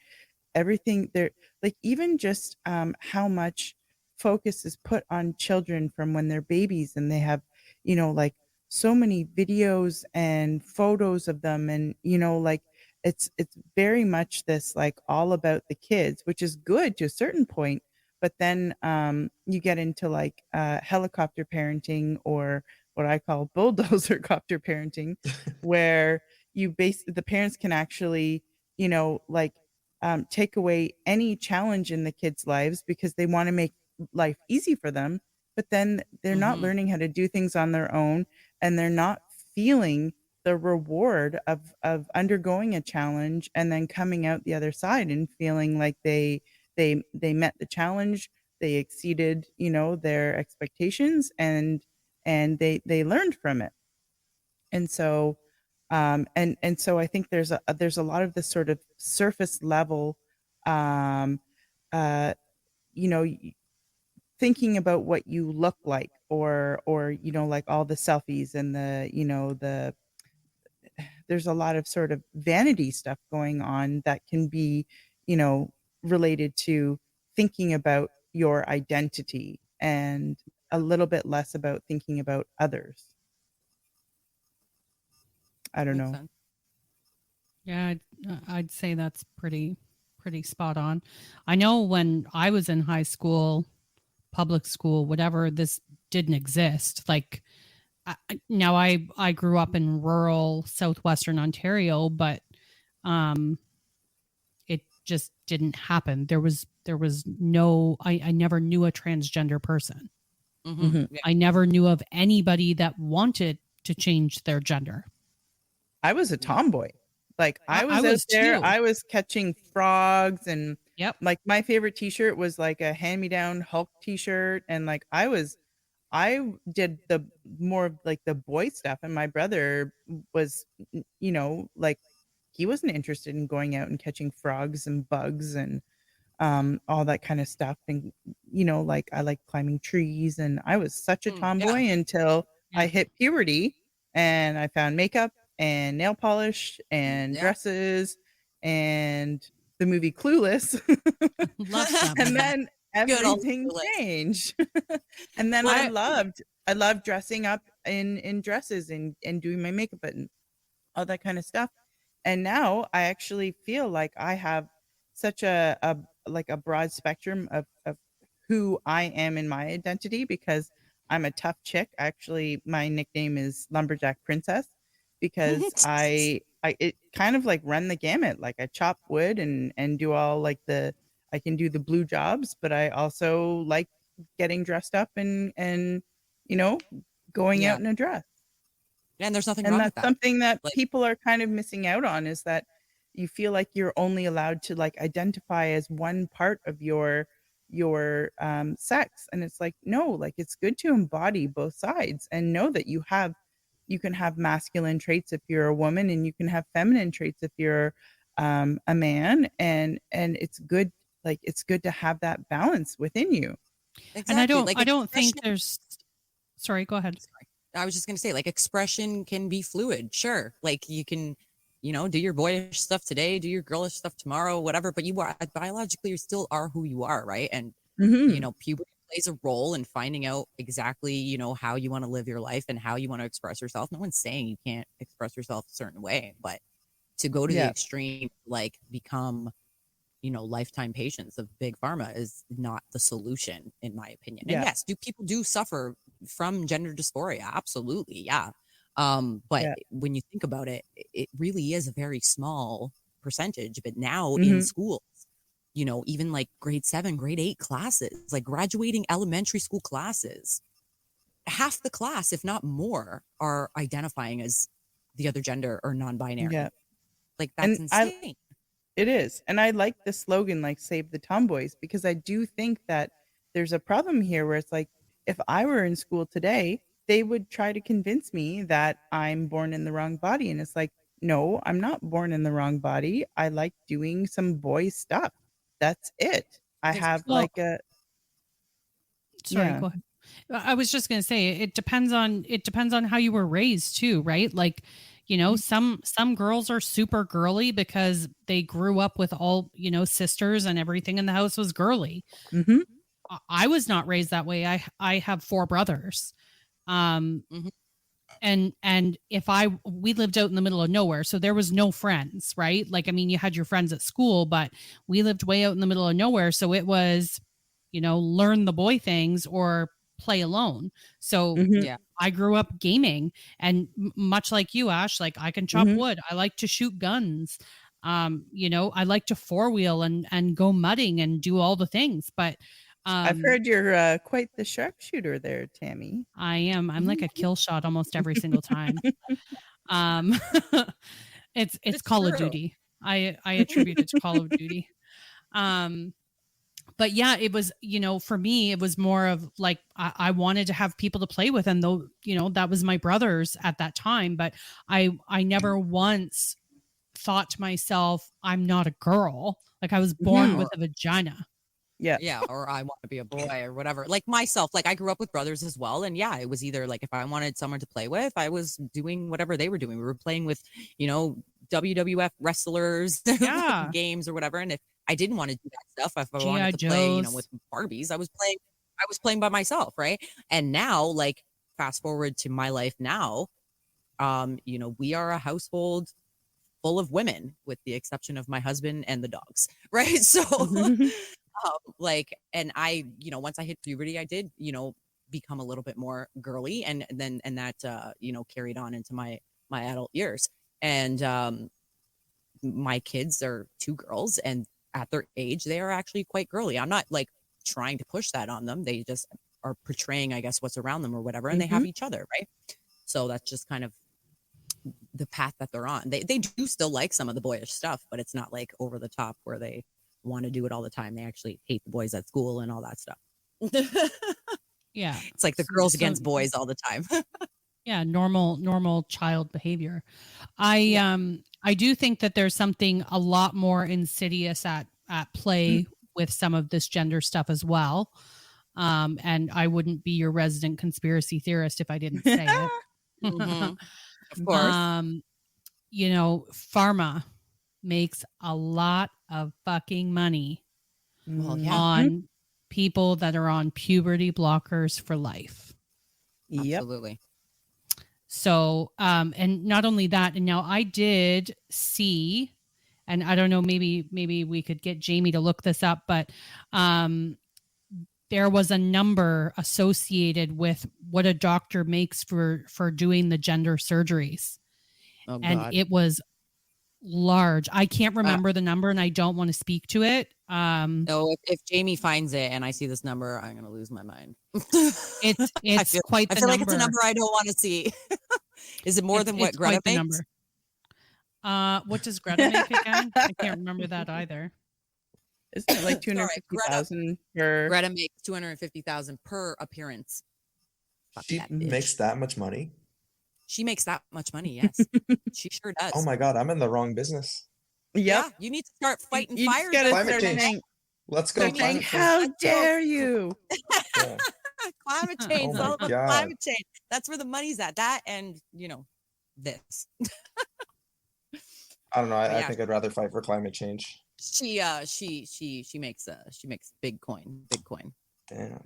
everything they're like, even just how much focus is put on children from when they're babies, and they have, like so many videos and photos of them, and like it's very much this like all about the kids, which is good to a certain point, but then you get into like helicopter parenting, or what I call bulldozer copter parenting, where the parents can actually, like take away any challenge in the kids' lives because they want to make life easy for them, but then they're not Mm-hmm. learning how to do things on their own, and they're not feeling the reward of undergoing a challenge and then coming out the other side and feeling like they met the challenge, they exceeded, their expectations, and they learned from it. And so and so I think there's a lot of this sort of surface level, um uh you know thinking about what you look like, or like all the selfies and the there's a lot of sort of vanity stuff going on that can be, you know related to thinking about your identity, and a little bit less about thinking about others. I don't Makes know. sense. Yeah, I'd say that's pretty spot on. I know when I was in high school, public school, whatever, this didn't exist. Like now I grew up in rural southwestern Ontario, but um it just didn't happen. There was no, I never knew a transgender person. Mm-hmm. Mhm. Yeah. I never knew of anybody that wanted to change their gender. I was a Yeah. tomboy. Like, I I was out was there, too. I was catching frogs, and, Yep. like, my favorite t-shirt was, like, a hand-me-down Hulk t-shirt, and, like, I did the more of, like, the boy stuff, and my brother was, like, he wasn't interested in going out and catching frogs and bugs and all that kind of stuff. And, like, I like climbing trees, and I was such a Yeah. tomboy until I Yeah. hit puberty, and I found makeup and nail polish and Yeah. dresses and the movie Clueless. Love that And movie. then Good old everything Clueless. changed. And then Well, I loved dressing up in dresses, and doing my makeup and all that kind of stuff. And now I actually feel like I have such a like a broad spectrum of who I am in my identity, because I'm a tough chick. Actually, my nickname is Lumberjack Princess, because I it kind of like run the gamut. Like, I chop wood and do all like I can do the blue jobs, but I also like getting dressed up and you know going yeah. out in a dress. And there's nothing And wrong with that's that. something that Like, people are kind of missing out on, is that you feel like you're only allowed to, like, identify as one part of your sex, and it's like, no, like, it's good to embody both sides and know that you can have masculine traits if you're a woman, and you can have feminine traits if you're a man, and it's good to have that balance within you. And I exactly. don't Like I don't expression. think there's, sorry, go ahead. Sorry. I was just gonna say, like, expression can be fluid. Sure. Like, you can, do your boyish stuff today, do your girlish stuff tomorrow, whatever. But you are biologically, you still are who you are, right? And Mhm. puberty plays a role in finding out exactly, how you want to live your life and how you want to express yourself. No one's saying you can't express yourself a certain way, but to go to the Yeah. extreme, like become, lifetime patients of big pharma is not the solution, in my opinion. And Yeah. yes, do people do suffer from gender dysphoria? Absolutely. Yeah. But Yeah. when you think about it, it really is a very small percentage. But now in Mhm. schools, even like grade 7, grade 8 classes, like graduating elementary school classes, half the class, if not more, are identifying as the other gender or non-binary. Yeah. Like, that's And I insane. It is. And I like the slogan, like, "Save the tomboys," because I do think that there's a problem here where it's like, if I were in school today, they would try to convince me that I'm born in the wrong body. And it's like, no, I'm not born in the wrong body. I like doing some boy stuff. That's it. I have Exactly. Well, like a, sorry, yeah. go ahead. I was just going to say it depends on how you were raised too, right? Like, Mhm. some girls are super girly because they grew up with all, sisters, and everything in the house was girly. Mhm. I was not raised that way. I have 4 brothers. Mhm. And if we lived out in the middle of nowhere, so there was no friends, right? Like, I mean, you had your friends at school, but we lived way out in the middle of nowhere. So it was, learn the boy things or play alone. So Mhm, Yeah. I grew up gaming, and much like you, Ash, like I can chop mhm. wood. I like to shoot guns. I like to 4-wheel and go mudding and do all the things. But I've heard you're quite the sharpshooter there, Tammy. I'm like a kill shot almost every single time. Um, it's It's Call of true. Duty. I attribute it to Call of Duty. Um, but yeah, it was, for me, it was more of like, I wanted to have people to play with. And though, that was my brothers at that time, but I never once thought to myself, I'm not a girl. Like I was born Mhm. with a vagina. Yeah. Yeah, or I want to be a boy or whatever. Like myself, like I grew up with brothers as well. And yeah, it was either like if I wanted someone to play with, I was doing whatever they were doing. We were playing with, WWF wrestlers, Yeah. games or whatever. And if I didn't want to do that stuff, if I G.I. wanted to play, Joes. with Barbies, I was playing by myself, right? And now, like, fast forward to my life now, we are a household full of women, with the exception of my husband and the dogs, right? So Mhm. and once I hit puberty, I did, become a little bit more girly, and that carried on into my adult years. And my kids are 2 girls, and at their age they are actually quite girly. I'm not like trying to push that on them. They just are portraying, I guess, what's around them or whatever, and they have Mhm. each other, right? So that's just kind of the path that they're on. They do still like some of the boyish stuff, but it's not like over the top where they want to do it all the time. They actually hate the boys at school and all that stuff. Yeah. It's like the So, girls so against boys all the time. yeah, normal child behavior. I Yeah. I do think that there's something a lot more insidious at play with some of this gender stuff as well. And I wouldn't be your resident conspiracy theorist if I didn't say it. Hmm. Of course. Pharma makes a lot of fucking money Well, yeah, Mhm. on people that are on puberty blockers for life. Yep. absolutely. So, and not only that, and now I did see, and I don't know, maybe we could get Jamie to look this up, but there was a number associated with what a doctor makes for doing the gender surgeries, Oh and God. it was large. I can't Uh, remember the number, and I don't want to speak to it. no, if Jamie finds it and I see this number, I'm gonna lose my mind. It's I it's feel quite I the feel like it's a number. number I don't want to see. Is it more than what It's Greta quite the makes? number. What does Greta make again? I can't remember that either. Isn't it like Sorry, Greta. 250,000 per? Greta makes 250,000 per appearance. Fuck She that makes bitch. that much money? She makes that much money. Yes, she sure Oh does. my God, I'm in the wrong business. Yep. Yeah, you need to start fighting You just fires gotta out Climate there, start change. man. saying, Let's go, start saying, climate change. "How Let's go. dare you?" Yeah. Climate Oh change. It's my all about God. climate change. That's where the money's at. That and this. I don't know. But I yeah, think I'd rather fight for climate change. she makes big coin. Damn.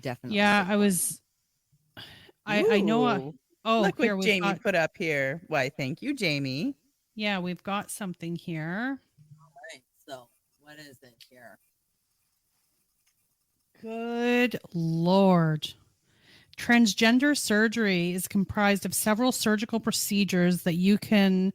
Definitely. Yeah, big I coin. was. I know. Ooh, Oh, look here what we've Jamie got. put up here. Why, thank you, Jamie. Yeah, we've got something here. Right. So what is it here? Good Lord. Transgender surgery is comprised of several surgical procedures that you can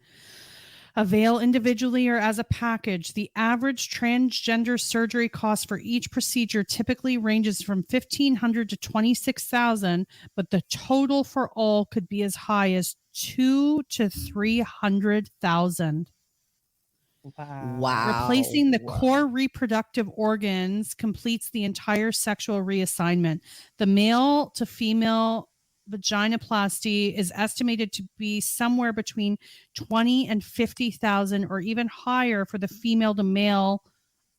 avail individually or as a package. The average transgender surgery cost for each procedure typically ranges from $1,500 to $26,000, but the total for all could be as high as $200,000 to $300,000. Wow. Replacing the Wow. core reproductive organs completes the entire sexual reassignment. The male to female vaginoplasty is estimated to be somewhere between 20 and 50,000 or even higher for the female to male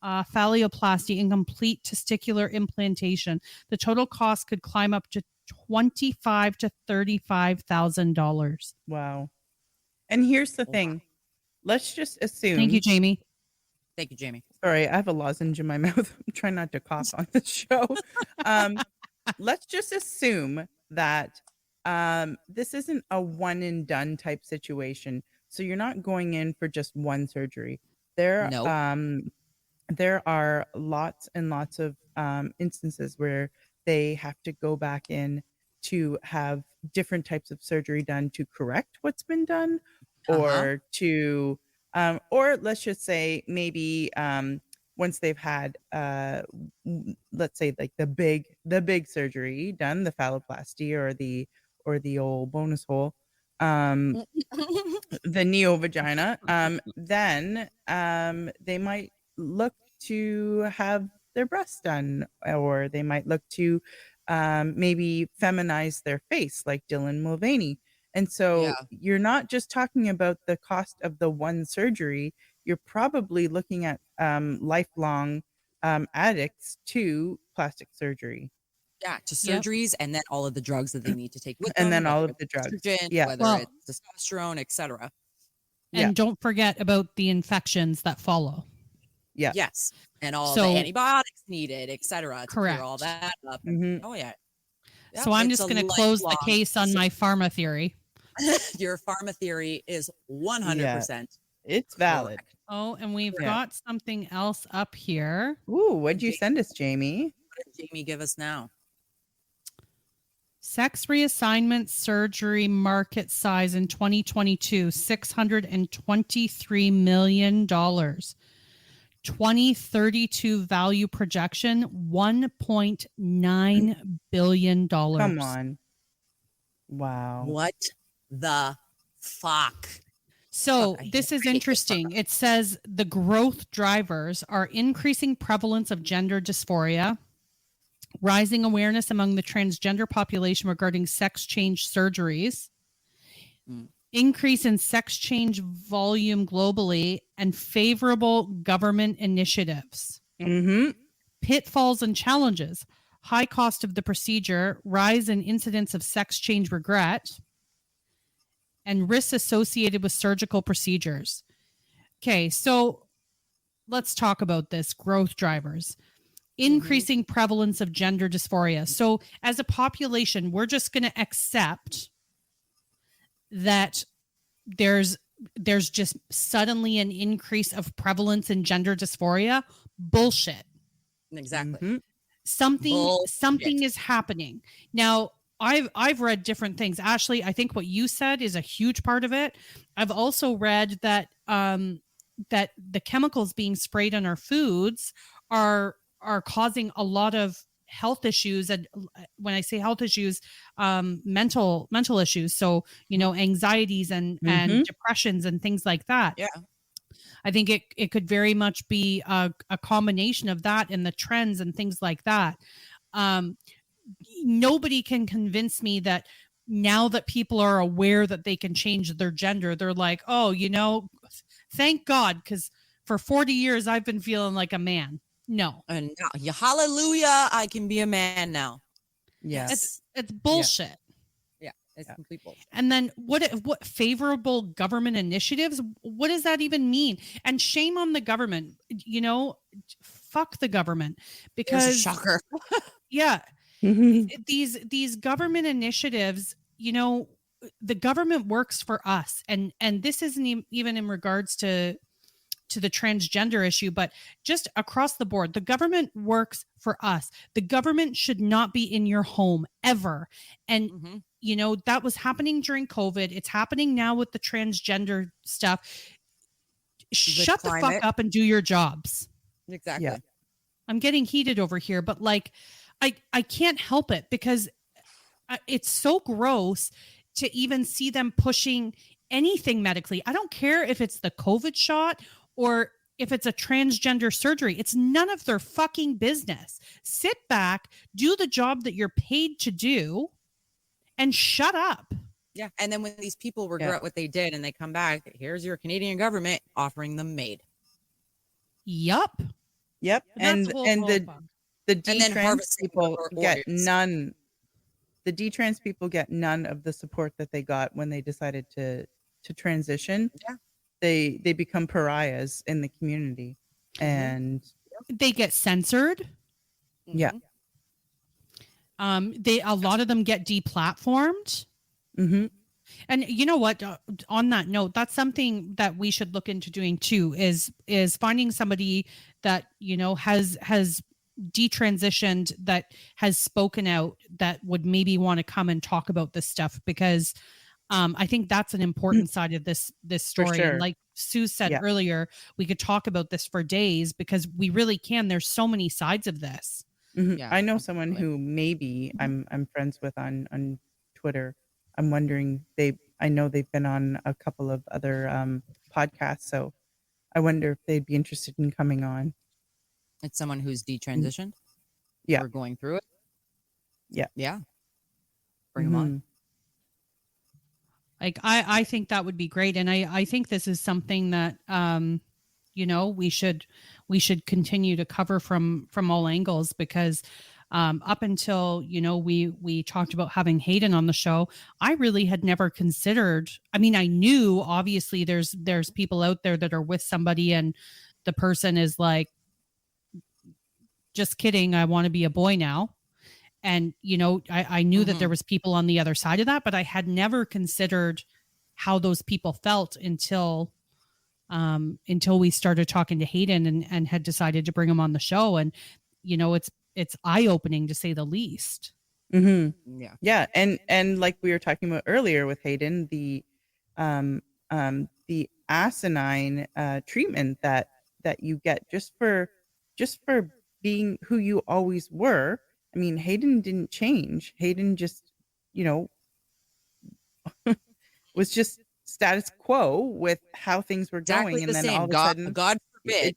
phalloplasty and complete testicular implantation. The total cost could climb up to $25,000 to $35,000. Wow. And here's the Wow. thing. Let's just Thank you, assume Jamie. Thank you, Jamie. Sorry, I have a lozenge in my mouth. I'm trying not to cough on the show. Um, let's just assume that this isn't a one and done type situation. So you're not going in for just one surgery. There, Nope. there are lots and lots of instances where they have to go back in to have different types of surgery done to correct what's been done, or to or let's just say maybe once they've had let's say like the big surgery done, the phalloplasty or the old bonus hole, the neo vagina, then they might look to have their breasts done, or they might look to maybe feminize their face like Dylan Mulvaney. And so Yeah. you're not just talking about the cost of the one surgery, you're probably looking at lifelong addicts to plastic surgery. Yeah, to Yep. surgeries, and then all of the drugs that they need to take with And them, then all whether of the it's drugs. estrogen, Yeah. whether Well- it's testosterone, etc. Yeah. And don't forget about the infections that follow. Yeah. Yes, and all So- the antibiotics needed, etc. to clear all Correct. that up. Mhm. Oh yeah. So I'm It's just a going to close the lifelong- case on my pharma theory. Your pharma theory is 100%. It's valid. correct. Oh, and we've Yeah. got something else up here. Ooh, what'd you send us, Jamie? What did Jamie give us now? Sex reassignment surgery market size in 2022, $623 million. 2032 value projection, $1.9 billion. Come on. Wow. What the fuck? So Fuck, I this hate is this interesting. It says the growth drivers are increasing prevalence of gender dysphoria, rising awareness among the transgender population regarding sex change surgeries, Mm. increase in sex change volume globally, and favorable government initiatives. Mm-hmm. Pitfalls and challenges: high cost of the procedure, rise in incidence of sex change regret, and risks associated with surgical procedures. Okay, so let's talk about this. Growth drivers. Increasing prevalence of gender dysphoria. So as a population, we're just going to accept that there's just suddenly an increase of prevalence in gender dysphoria. Bullshit. Exactly. Mhm. Something is happening. Now, I've read different things. Ashley, I think what you said is a huge part of it. I've also read that that the chemicals being sprayed on our foods are causing a lot of health issues, and when I say health issues, mental issues. So, you know, anxieties and depressions and things like that. Yeah. I think it could very much be a combination of that and the trends and things like that. Nobody can convince me that now that people are aware that they can change their gender, they're like, oh, you know, thank God, because for 40 years I've been feeling like a man. No, And now, yeah, hallelujah, I can be a man now. Yes. it's bullshit. Yeah, it's Yeah. complete bullshit. And then what favorable government initiatives? What does that even mean? And shame on the government. You know, fuck the government, There's a because shocker. yeah, Mhm. these government initiatives, you know, the government works for us, and this isn't even in regards to the transgender issue, but just across the board, the government works for us. The government should not be in your home ever. And Mhm. you know, that was happening during COVID. It's happening now with the transgender stuff. Shut the fuck climate. up and do your jobs. Exactly. Yeah. I'm getting heated over here, but like, I can't help it, because it's so gross to even see them pushing anything medically. I don't care if it's the COVID shot or if it's a transgender surgery. It's none of their fucking business. Sit back, do the job that you're paid to do, and shut up. Yeah. And then when these people regret what they did and they come back, here's your Canadian government offering them MAID. Yup. Yep. That's And the fuck. the then D-trans harvesting people or get organs. none. The D-trans people get none of the support that they got when they decided to transition. Yeah. They become pariahs in the community. and They get censored. yeah. They a lot of them get deplatformed. Mm-hmm. And you know what? On that note, that's something that we should look into doing too. Is finding somebody that has detransitioned, that has spoken out, that would maybe want to come and talk about this stuff, because I think that's an important side of this For story. And sure. like Sue said Yeah. earlier, we could talk about this for days because we really can. There's so many sides of this. Mhm. Yeah, I know someone absolutely. who maybe I'm friends with on Twitter. I'm wondering, I know they've been on a couple of other podcasts, so I wonder if they'd be interested in coming on. It's someone who's detransitioned Yeah. or going through it. Yeah. Yeah. Bring them on. Mhm. Like I think that would be great. And I think this is something that we should continue to cover from all angles, because up until we talked about having Hayden on the show, I really had never considered. I mean, I knew obviously there's people out there that are with somebody and the person is like, just kidding, I want to be a boy now. And I knew that there was people on the other side of that, but I had never considered how those people felt until we started talking to Hayden and had decided to bring him on the show. And it's eye-opening, to say the least. Mm-hmm. Yeah. Yeah, and like we were talking about earlier with Hayden, the asinine treatment that you get just for being who you always were. I mean, Hayden didn't change. Hayden just, you know, was just status quo with how things were Exactly going, the and then all same. of a sudden, God forbid.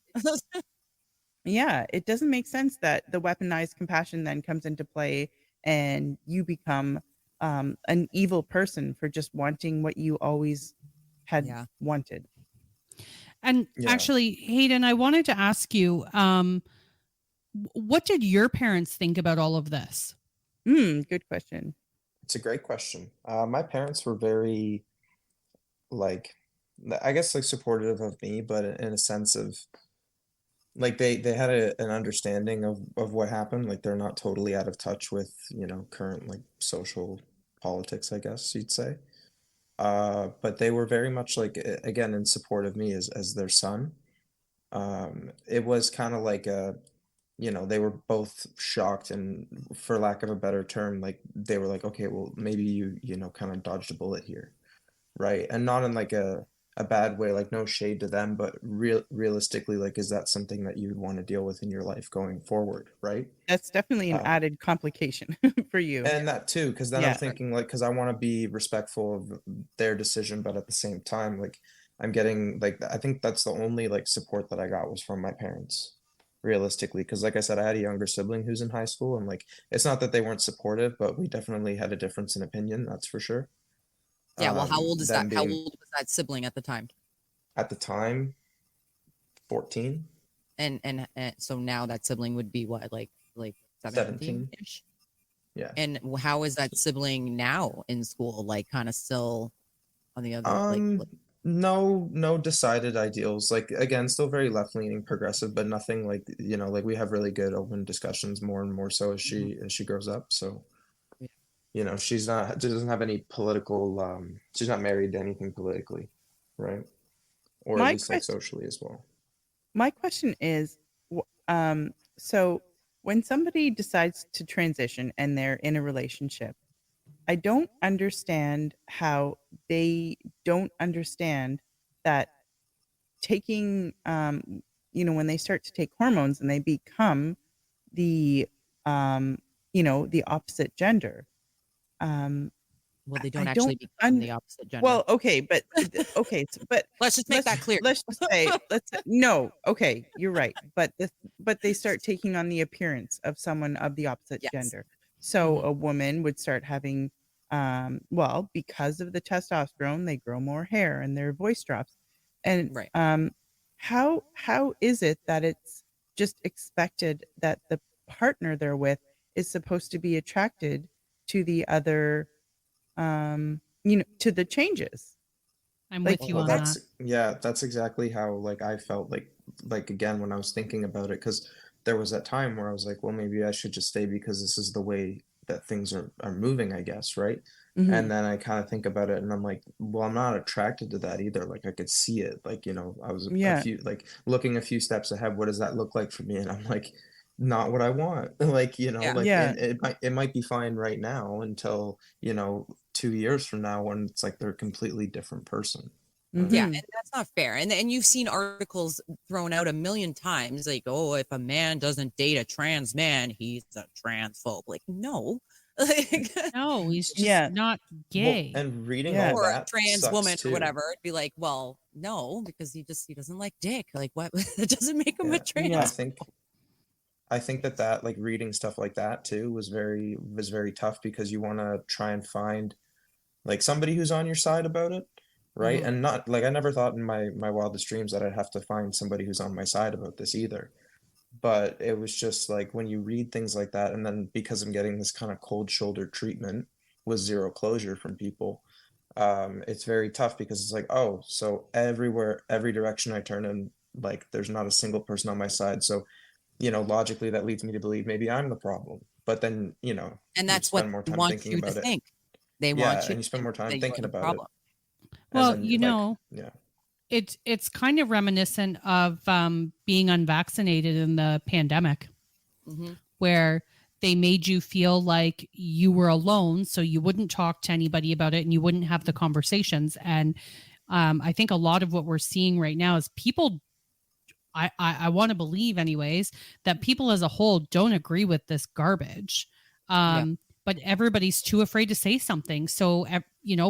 yeah, it doesn't make sense that the weaponized compassion then comes into play and you become an evil person for just wanting what you always had Yeah. wanted. And Yeah. actually, Hayden, I wanted to ask you, what did your parents think about all of this? Good question. It's a great question. My parents were very, like, I guess, like, supportive of me, but in a sense of, like, they had an understanding of what happened. Like, they're not totally out of touch with, current, like, social politics, I guess you'd say. But they were very much, like, again, in support of me as their son. It was kind of like they were both shocked, and for lack of a better term, like, they were like, okay, well, maybe you kind of dodged a bullet here, right? And not in like a bad way, like, no shade to them, but realistically, like, is that something that you would want to deal with in your life going forward, right? That's definitely an Uh, added complication for you. and that too, because then I'm Yeah. thinking, like, because I want to be respectful of their decision, but at the same time, like, I'm getting, like, I think that's the only, like, support that I got was from my parents, realistically. Because, like I said, I had a younger sibling who's in high school, and, like, it's not that they weren't supportive, but we definitely had a difference in opinion, that's for sure. Yeah. Well, how old is that? Them How being old was that sibling at the time? at the time 14, And so now that sibling would be what, like 17. ish. Yeah. And how is that sibling now in school? Like, kind of still on the other, like No decided ideals. Like, again, still very left-leaning progressive, but nothing like, like, we have really good open discussions more and more so as she grows up. So, Yeah. she doesn't have any political, she's not married to anything politically, right? Or at My least, like, question socially as well. my question is, so when somebody decides to transition and they're in a relationship, I don't understand how they don't understand that taking, when they start to take hormones and they become the, the opposite gender. well, they I don't actually don't become the opposite gender. well, okay, but but Let's just make that clear. let's just say no, okay, you're right, but they start taking on the appearance of someone of the opposite Yes. gender. So Mhm. a woman would start having, well, because of the testosterone, they grow more hair and their voice drops. And Right. how is it that it's just expected that the partner they're with is supposed to be attracted to the other, to the changes? I'm Like, with you Well, on that. that's exactly how, like, I felt, like, like again when I was thinking about it, because there was that time where I was like, well, maybe I should just stay because this is the way that things are moving, I guess, right? Mhm. And then I kind of think about it and I'm like, well, I'm not attracted to that either. Like I could see it. Like, you know, I was a Yeah. few like looking a few steps ahead. What does that look like for me? And I'm like, not what I want. Like, you know, Yeah. like Yeah. it might be fine right now until, you know, 2 years from now when it's like they're a completely different person. Yeah, Mhm. and that's not fair. And you've seen articles thrown out a million times, like, oh, if a man doesn't date a trans man, he's a transphobe. Like, no, like, No, he's just Yeah. not Well, gay. and reading Yeah. all or a that trans sucks woman or too. whatever. It'd be like, well, no, because he doesn't like dick. Like, what? That doesn't make him a Yeah. I Yeah. trans. think I think that like reading stuff like that too was very tough because you want to try and find like somebody who's on your side about it, right? Mhm. And not like I never thought in my wildest dreams that I'd have to find somebody who's on my side about this either. But it was just like when you read things like that, and then because I'm getting this kind of cold shoulder treatment with zero closure from people, it's very tough because it's like, oh, so everywhere, every direction I turn in, like there's not a single person on my side. So, you know, logically that leads me to believe maybe I'm the problem. But then, you know, And you that's what spend more they time want thinking you to about it. think. They Yeah, want you and to you spend think more time that you're thinking the about it, problem. and Well, then you like, know, yeah. it's kind of reminiscent of being unvaccinated in the pandemic, Hmm. where they made you feel like you were alone, so you wouldn't talk to anybody about it and you wouldn't have the conversations. And I think a lot of what we're seeing right now is people. I want to believe, anyways, that people as a whole don't agree with this garbage. Yeah. But everybody's too afraid to say something. So,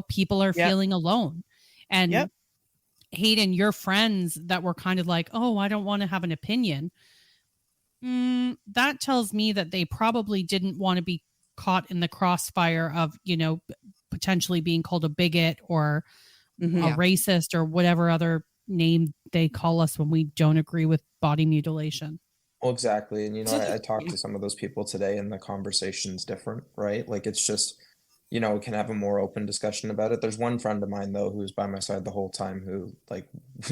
people are Yep. feeling alone. And Yep. Hayden, your friends that were kind of like, oh, I don't want to have an opinion. That tells me that they probably didn't want to be caught in the crossfire of, potentially being called a bigot or Mhm. a Yeah. racist or whatever other name they call us when we don't agree with body mutilation. Well, exactly. And you know, I talked Yeah. to some of those people today and the conversation's different, right? Like it's just, you know, we can have a more open discussion about it. There's one friend of mine though who's by my side the whole time who like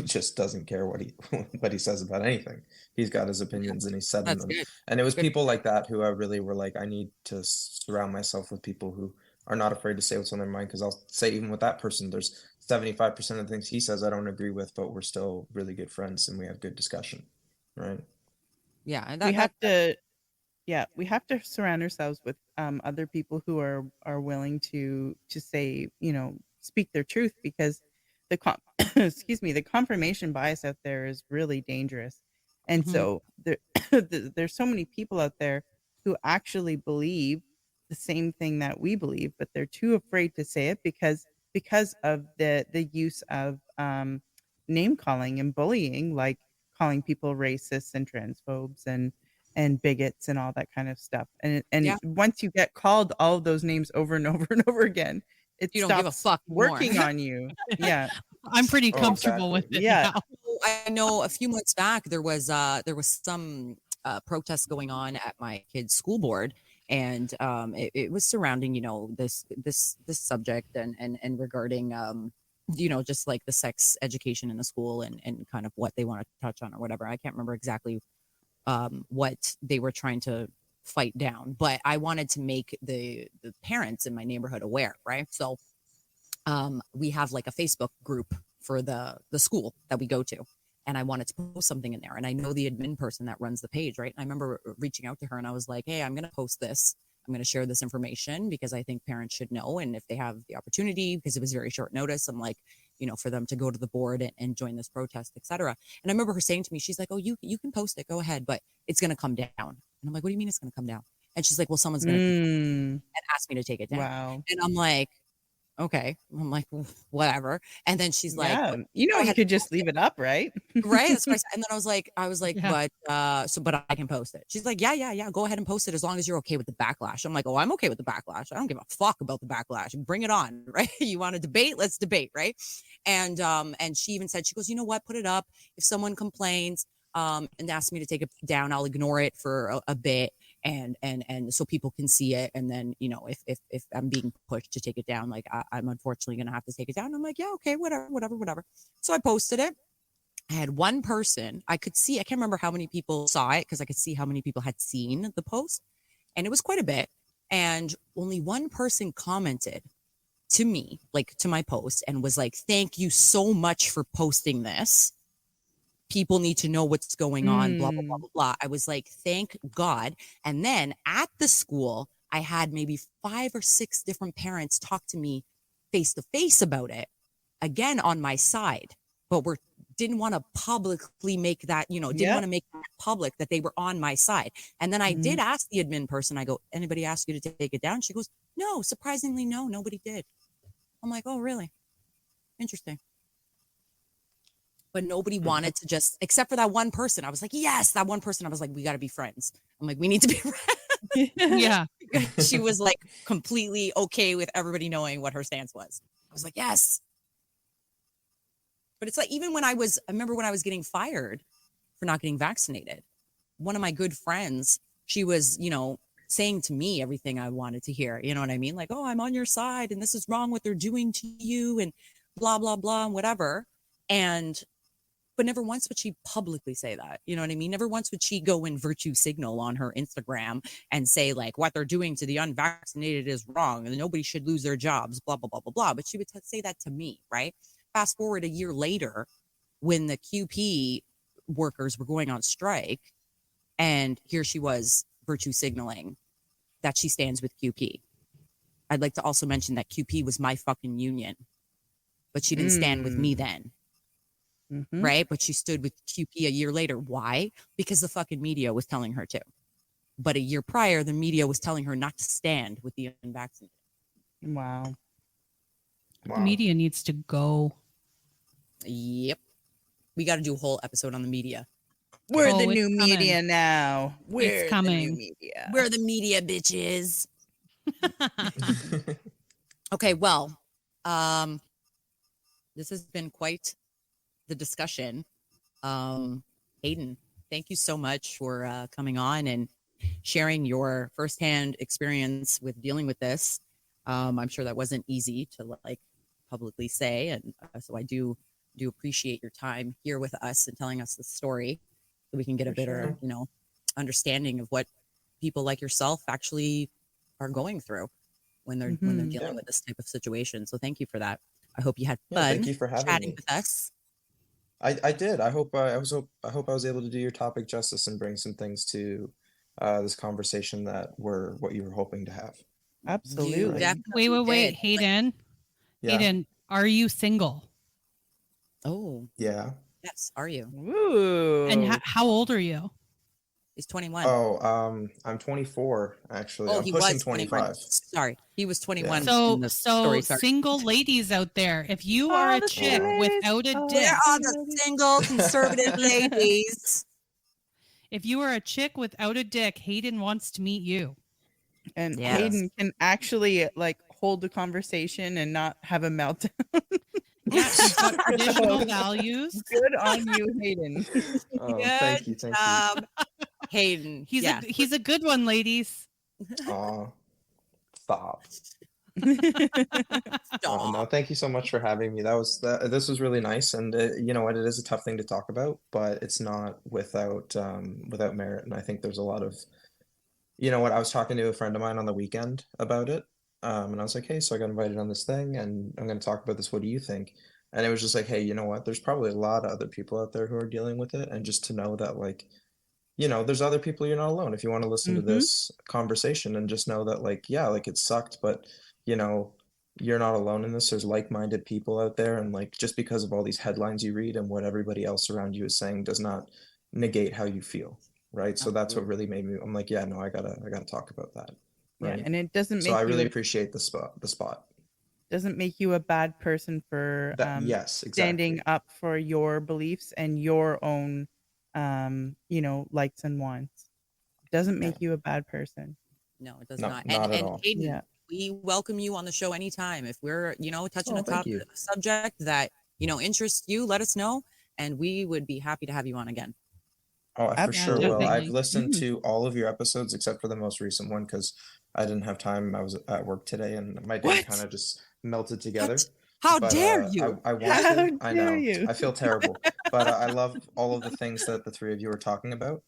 just doesn't care what he what he says about anything. He's got his opinions and he's setting That's them. good. And it was Good. people like that who I really were like, I need to surround myself with people who are not afraid to say what's on their mind because I'll say even with that person, there's 75% of the things he says I don't agree with, but we're still really good friends and we have good discussion, right? Yeah. And We that have to Yeah, we have to surround ourselves with other people who are willing to say, speak their truth, because excuse me, the confirmation bias out there is really dangerous. And Mhm. so there there's so many people out there who actually believe the same thing that we believe, but they're too afraid to say it because of the use of name calling and bullying, like calling people racists and transphobes and bigots and all that kind of stuff. And yeah. once you get called all of those names over and over and over again, it You don't give a stops fuck anymore. working on you. Yeah. I'm pretty Oh, comfortable exactly. with it Yeah. now. I know a few months back there was some protests going on at my kid's school board, and it was surrounding this subject and regarding just like the sex education in the school and kind of what they want to touch on or whatever. I can't remember exactly what they were trying to fight down, but I wanted to make the parents in my neighborhood aware, right? So we have like a Facebook group for the school that we go to, and I wanted to post something in there. And I know the admin person that runs the page, right? And I remember reaching out to her, and I was like, "Hey, I'm going to post this. I'm going to share this information because I think parents should know, and if they have the opportunity, because it was very short notice, I'm like, for them to go to the board and join this protest, etc." And I remember her saying to me, she's like, "Oh, you can post it, go ahead, but it's going to come down." And I'm like, "What do you mean it's going to come down?" And she's like, "Well, someone's going to Mm, and ask me to take it down." wow. And I'm like, okay. I'm like, whatever. And then she's like, Yeah. but You go you ahead and could just post it. leave it up, right? Right. That's what I said. And then I was like, Yeah. but I can post it. She's like, yeah. Go ahead and post it as long as you're okay with the backlash. I'm like, oh, I'm okay with the backlash. I don't give a fuck about the backlash. Bring it on. Right. You want to debate? Let's debate. Right. And she even said, she goes, you know what? Put it up. If someone complains, and asks me to take it down, I'll ignore it for a bit and so people can see it, and then if I'm being pushed to take it down, like I'm unfortunately gonna have to take it down. I'm like, yeah, okay, whatever. So I posted it, I had one person I could see. I can't remember how many people saw it because I could see how many people had seen the post, and it was quite a bit. And only one person commented to me, like to my post, and was like, "Thank you so much for posting this. People need to know what's going on, blah, blah, blah, blah, blah." I was like, thank God. And then at the school, I had maybe 5 or 6 different parents talk to me face to face about it, again on my side, but didn't want to publicly make that, didn't want to make that public that they were on my side. And then I did ask the admin person, I go, anybody ask you to take it down? She goes, no, surprisingly, no, nobody did. I'm like, oh, really? Interesting. But nobody wanted to just, except for that one person. I was like, yes, that one person. I was like, we got to be friends. I'm like, we need to be friends. Yeah. She was like completely okay with everybody knowing what her stance was. I was like, yes. But it's like, even I remember when I was getting fired for not getting vaccinated, one of my good friends, she was, saying to me everything I wanted to hear. You know what I mean? Like, oh, I'm on your side and this is wrong what they're doing to you and blah, blah, blah, and whatever. But never once would she publicly say that. You know what I mean? Never once would she go and virtue signal on her Instagram and say, like, what they're doing to the unvaccinated is wrong and nobody should lose their jobs, blah, blah, blah, blah, blah. But she would say that to me, right? Fast forward a year later, when the QP workers were going on strike, and here she was virtue signaling that she stands with QP. I'd like to also mention that QP was my fucking union, but she didn't stand with me then. Right? But she stood with QP a year later. Why? Because the fucking media was telling her to. But a year prior, the media was telling her not to stand with the unvaccinated. Wow. The media needs to go. Yep. We got to do a whole episode on the media. We're the it's new coming. media now. We're the coming. new media. We're the media bitches. Okay, well, this has been quite the discussion. Hayden, thank you so much for coming on and sharing your firsthand experience with dealing with this. I'm sure that wasn't easy to like publicly say, and so I do appreciate your time here with us and telling us the story, so we can get a better, understanding of what people like yourself actually are going through when they're dealing with this type of situation. So thank you for that. I hope you had fun thank you for having chatting me. with us. I did. I hope I hope I was able to do your topic justice and bring some things to this conversation that were what you were hoping to have. Absolutely. Definitely Wait, did. Hayden. Yeah. Hayden, are you single? Oh, Yeah. yes. Are you? Ooh. And how old are you? He's 21. Oh, I'm 24 actually. Oh, I'm he pushing was 21. 25. Sorry, he was 21. Yeah. In the story. Sorry. Single ladies out there, if you are a the chick single ladies. without a Oh, dick, Where are the single conservative ladies? if you are a chick without a dick, Hayden wants to meet you. And Yeah. Hayden can actually like hold a conversation and not have a meltdown. Yeah, he's got traditional values. Good on you, Hayden. Oh, Good thank you. Hayden. He's a good one, ladies. Aw, stop. Stop. No, thank you so much for having me. This was really nice, and you know what, it is a tough thing to talk about, but it's not without merit. And I think there's a lot of, you know what, I was talking to a friend of mine on the weekend about it, and I was like, hey, so I got invited on this thing, and I'm going to talk about this. What do you think? And it was just like, hey, you know what? There's probably a lot of other people out there who are dealing with it, and just to know that, like, you know, there's other people, you're not alone. If you want to listen to this conversation and just know that, like, yeah, like it sucked, but you know, you're not alone in this. There's like-minded people out there, and like just because of all these headlines you read and what everybody else around you is saying does not negate how you feel, right? So that's what really made me. I'm like, yeah, no, I gotta talk about that, right? Yeah, and it doesn't So make I you really appreciate the spot. doesn't make you a bad person for Yes, standing exactly. up for your beliefs and your own likes and wants. Doesn't make you a bad person. No, it does No, not. not at And all. Hayden, Yeah. we welcome you on the show anytime. If we're, touching Oh, a thank you. subject that, interests you, let us know. And we would be happy to have you on again. Oh, I for sure will. Absolutely. I've listened Mhm. to all of your episodes except for the most recent one because I didn't have time. I was at work today and my day What? kind of just melted together. How But dare you? I want How to. I dare know. you? I feel terrible. but I love all of the things that the three of you are talking about.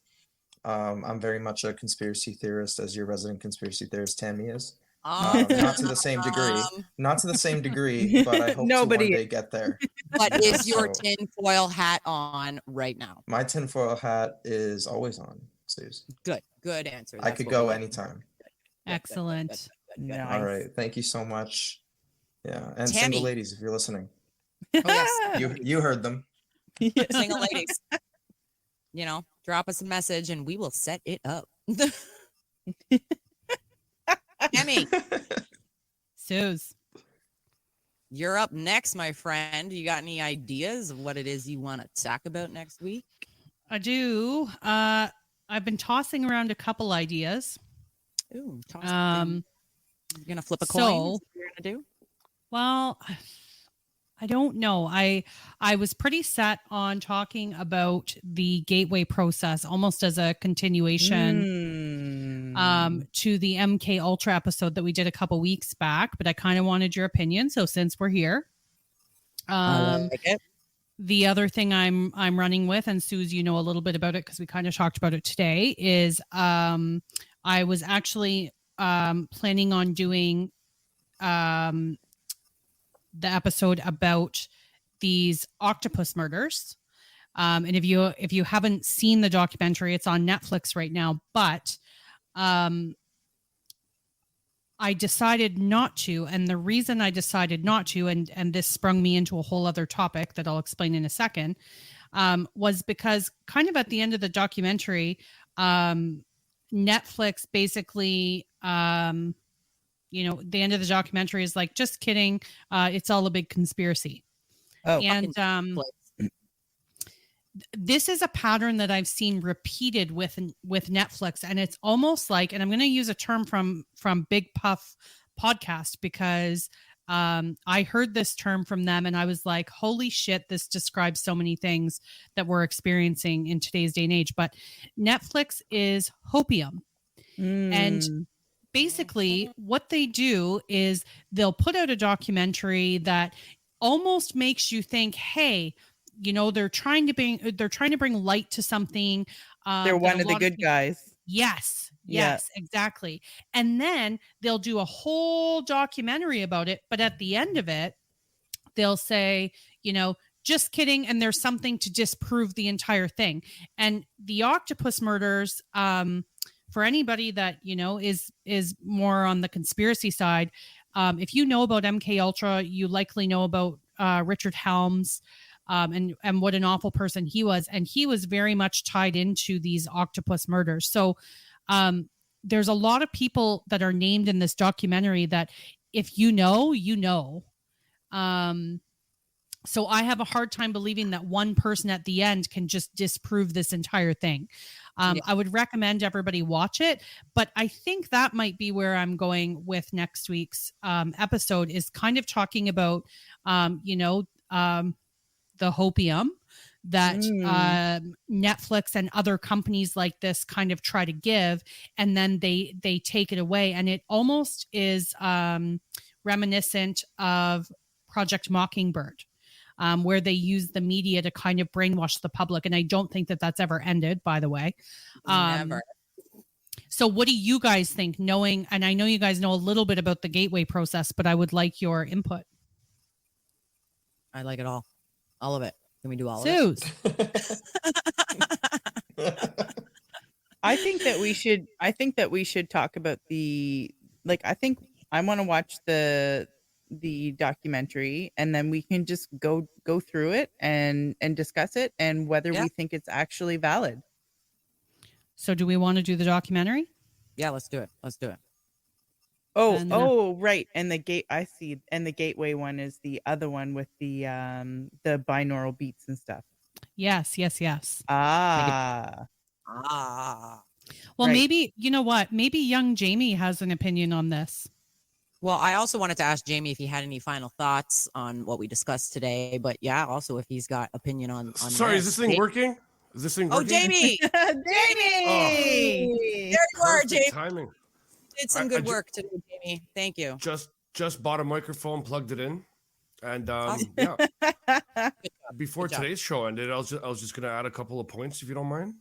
I'm very much a conspiracy theorist, as your resident conspiracy theorist Tammy is. Not to the same degree, but I hope to one Nobody day get there. But You know, is your so tinfoil hat on right now? my tinfoil hat is always on, Suze. Good answer. I That's could what go we like. anytime. Excellent. Nice. All right, thank you so much. Yeah, and Tammy. single ladies, if you're listening, Oh yes, you heard them. single ladies. You know, drop us a message and we will set it up. Tammy, Suze. you're up next, my friend. You got any ideas of what it is you want to talk about next week? I do. I've been tossing around a couple ideas. Ooh, you're gonna flip a coin. Is that what you're gonna do? Well, I don't know. I was pretty set on talking about the gateway process almost as a continuation to the MK Ultra episode that we did a couple weeks back, but I kind of wanted your opinion. So since we're here, I like it. the other thing I'm running with, and Suze, you know a little bit about it because we kind of talked about it today, is I was actually planning on doing the episode about these octopus murders. And if you haven't seen the documentary, it's on Netflix right now, but I decided not to. And the reason I decided not to, and this sprung me into a whole other topic that I'll explain in a second, was because kind of at the end of the documentary, Netflix basically, the end of the documentary is like, just kidding. It's all a big conspiracy. Oh, and this is a pattern that I've seen repeated with Netflix, and it's almost like, and I'm going to use a term from Big Puff podcast because I heard this term from them, and I was like, holy shit, this describes so many things that we're experiencing in today's day and age. But Netflix is hopium. And basically what they do is they'll put out a documentary that almost makes you think, hey, they're trying to bring light to something. They're one of the good guys. Yes, exactly. And then they'll do a whole documentary about it, but at the end of it, they'll say, just kidding, and there's something to disprove the entire thing. And the octopus murders, for anybody that is more on the conspiracy side, if you know about MK Ultra, you likely know about Richard Helms, and what an awful person he was, and he was very much tied into these octopus murders. So there's a lot of people that are named in this documentary that if you know. So I have a hard time believing that one person at the end can just disprove this entire thing. I would recommend everybody watch it, but I think that might be where I'm going with next week's episode, is kind of talking about, the hopium that Netflix and other companies like this kind of try to give, and then they take it away. And it almost is reminiscent of Project Mockingbird, where they use the media to kind of brainwash the public. And I don't think that that's ever ended, by the way. Never. So what do you guys think, knowing, and I know you guys know a little bit about the gateway process, but I would like your input. I like it all of it. Can we do all Suze. of it? I think that we should talk about I think I want to watch the documentary, and then we can just go through it and discuss it and whether we think it's actually valid. So do we want to do the documentary? Yeah, let's do it. Right. And the gateway one is the other one with the binaural beats and stuff. Yes. Well, Right. Maybe, you know what? Maybe young Jamie has an opinion on this. Well, I also wanted to ask Jamie if he had any final thoughts on what we discussed today, but also if he's got opinion on Sorry, is this thing working? Is this thing Oh, working? Jamie! Jamie! There you are, Perfect Jamie. timing. Did some good work today, Jamie. Thank you. Just bought a microphone, plugged it in, and Awesome. yeah. Good job. before Good job. today's show ended, I was just gonna add a couple of points if you don't mind.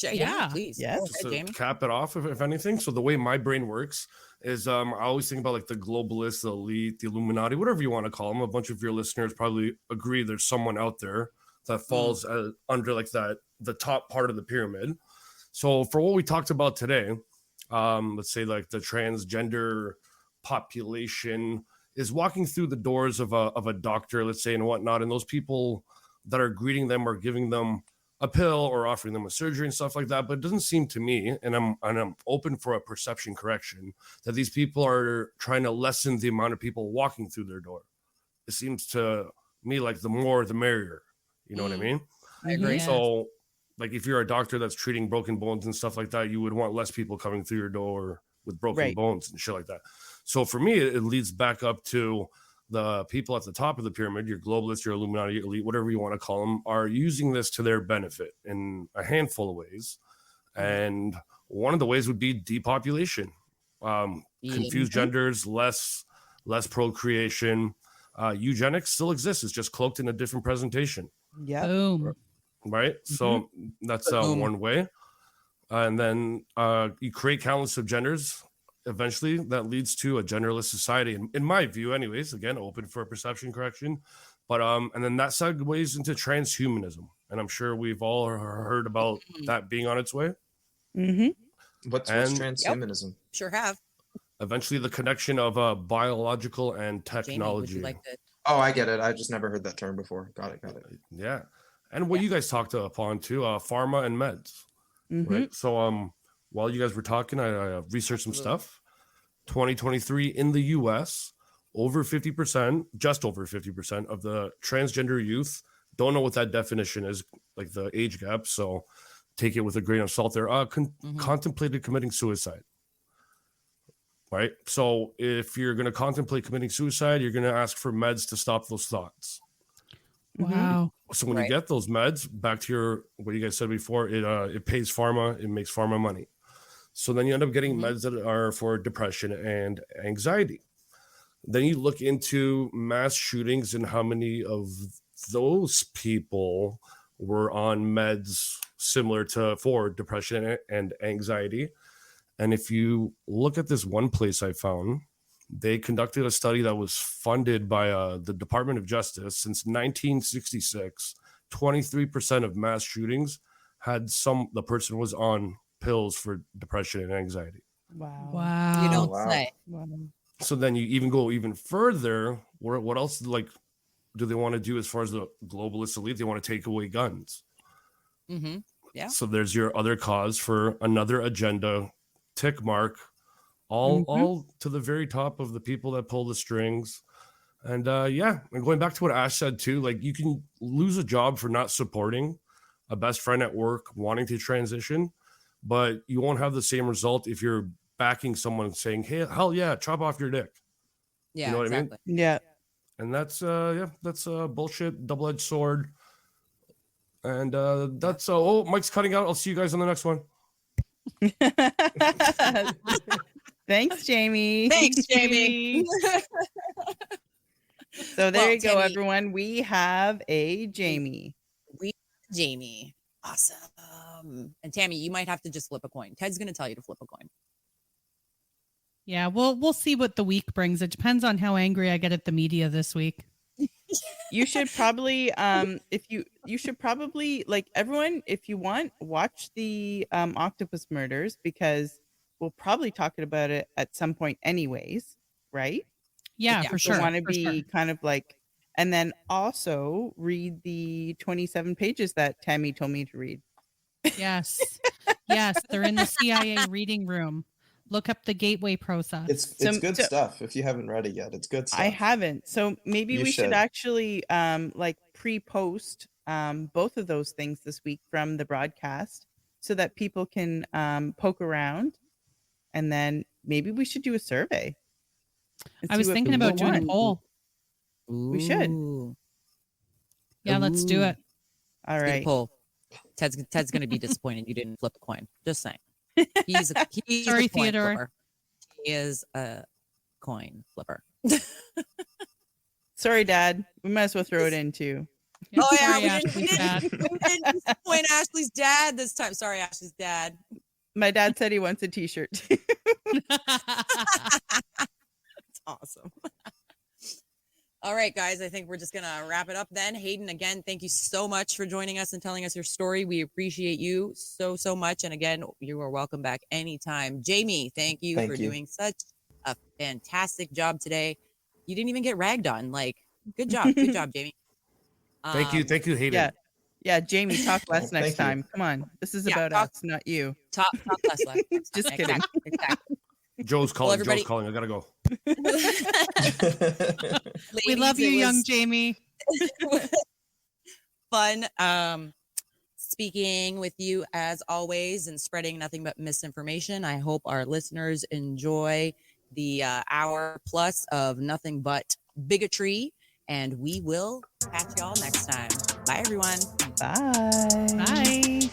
Yeah. Please. Yes. Go Just ahead, to Jamie. cap it off, if anything. So the way my brain works is I always think about like the globalists, the elite, the Illuminati, whatever you want to call them. A bunch of your listeners probably agree there's someone out there that falls under like the top part of the pyramid. So for what we talked about today, let's say like the transgender population is walking through the doors of a doctor, let's say, and whatnot, and those people that are greeting them or giving them a pill or offering them a surgery and stuff like that. But it doesn't seem to me, and I'm open for a perception correction, that these people are trying to lessen the amount of people walking through their door. It seems to me like the more the merrier. You know what I mean? I agree. Yes. So, like if you're a doctor that's treating broken bones and stuff like that, you would want less people coming through your door with broken Right. bones and shit like that. So for me, it leads back up to the people at the top of the pyramid, your globalists, your Illuminati, your elite, whatever you want to call them, are using this to their benefit in a handful of ways. And one of the ways would be depopulation, confused genders, less procreation. Eugenics still exists. It's just cloaked in a different presentation. Yeah. Boom. Right. So that's one way. And then you create countless of genders. Eventually that leads to a genderless society, in my view, anyways. Again, open for a perception correction. But and then that segues into transhumanism. And I'm sure we've all heard about that being on its way. Mm-hmm. What's And- transhumanism? Sure have. Eventually the connection of biological and Jamie, would technology. you like to? Oh, I get it. I just never heard that term before. Got it. Yeah. And what you guys talked upon too, pharma and meds. Mm-hmm. Right. So while you guys were talking, I researched some stuff. 2023 in the US, over 50%, just over 50% of the transgender youth, don't know what that definition is, like the age gap. So take it with a grain of salt there. Contemplated committing suicide. Right. So if you're going to contemplate committing suicide, you're going to ask for meds to stop those thoughts. Wow. So when you get those meds, back to what you guys said before, it pays pharma, it makes pharma money. So then you end up getting meds that are for depression and anxiety. Then you look into mass shootings and how many of those people were on meds similar to for depression and anxiety. And if you look at this one place I found, they conducted a study that was funded by the Department of Justice since 1966. 23% of mass shootings had the person was on pills for depression and anxiety. Wow. Wow. You don't wow. say. Wow. So then you even go even further. What else like do they want to do as far as the globalist elite? They want to take away guns. Mm-hmm. Yeah. So there's your other cause for another agenda, tick mark, all to the very top of the people that pull the strings. And and going back to what Ash said too, like you can lose a job for not supporting a best friend at work wanting to transition, but you won't have the same result if you're backing someone saying, "Hey, hell yeah, chop off your dick." Yeah. You know what I mean? Exactly. Yeah. And that's that's a bullshit, double-edged sword. And that's Mike's cutting out. I'll see you guys on the next one. Thanks, Jamie. Thanks, Jamie. So there Well, you go, Tammy- everyone. We have a Jamie. Jamie. Awesome. And Tammy, you might have to just flip a coin. Ted's going to tell you to flip a coin. Yeah, we'll see what the week brings. It depends on how angry I get at the media this week. You should probably you should probably, like, everyone, if you want, watch the octopus murders, because we'll probably talk about it at some point anyways, right? Yeah, Yeah, for So sure. want to for be sure. kind of like, and then also read the 27 pages that Tammy told me to read. Yes. Yes, they're in the CIA reading room. Look up the gateway process. It's So- good so- stuff. If you haven't read it yet, it's good stuff. I haven't. So maybe You we should should. actually like pre-post both of those things this week from the broadcast, so that people can poke around, and then maybe we should do a survey. and I see was what thinking about people doing a want. poll. We should. Ooh. Yeah, let's do Ooh. it. All Good right. poll. Ted's going to be disappointed you didn't flip a coin. Just saying. He's a Sorry, coin Theodore. flipper. He is a coin flipper. Sorry, Dad. We might as well throw it in too. Oh yeah, Sorry, we Ashley's dad. didn't disappoint Ashley's dad this time. Sorry, Ashley's dad. My dad said he wants a t-shirt too. That's awesome. All right, guys, I think we're just going to wrap it up then. Hayden, again, thank you so much for joining us and telling us your story. We appreciate you so, so much. And again, you are welcome back anytime. Jamie, thank you for doing such a fantastic job today. You didn't even get ragged on. Like, good job. Good job, Jamie. Thank you, Hayden. Yeah, Jamie, talk less next thank you. time. Come on, this is about us, not you. Talk less. Just kidding. Exactly. Joe's calling. Well, Joe's calling. I gotta go. We love you, young Jamie. Fun speaking with you as always and spreading nothing but misinformation. I hope our listeners enjoy the hour plus of nothing but bigotry, and we will catch y'all next time. Bye, everyone. Bye. Bye.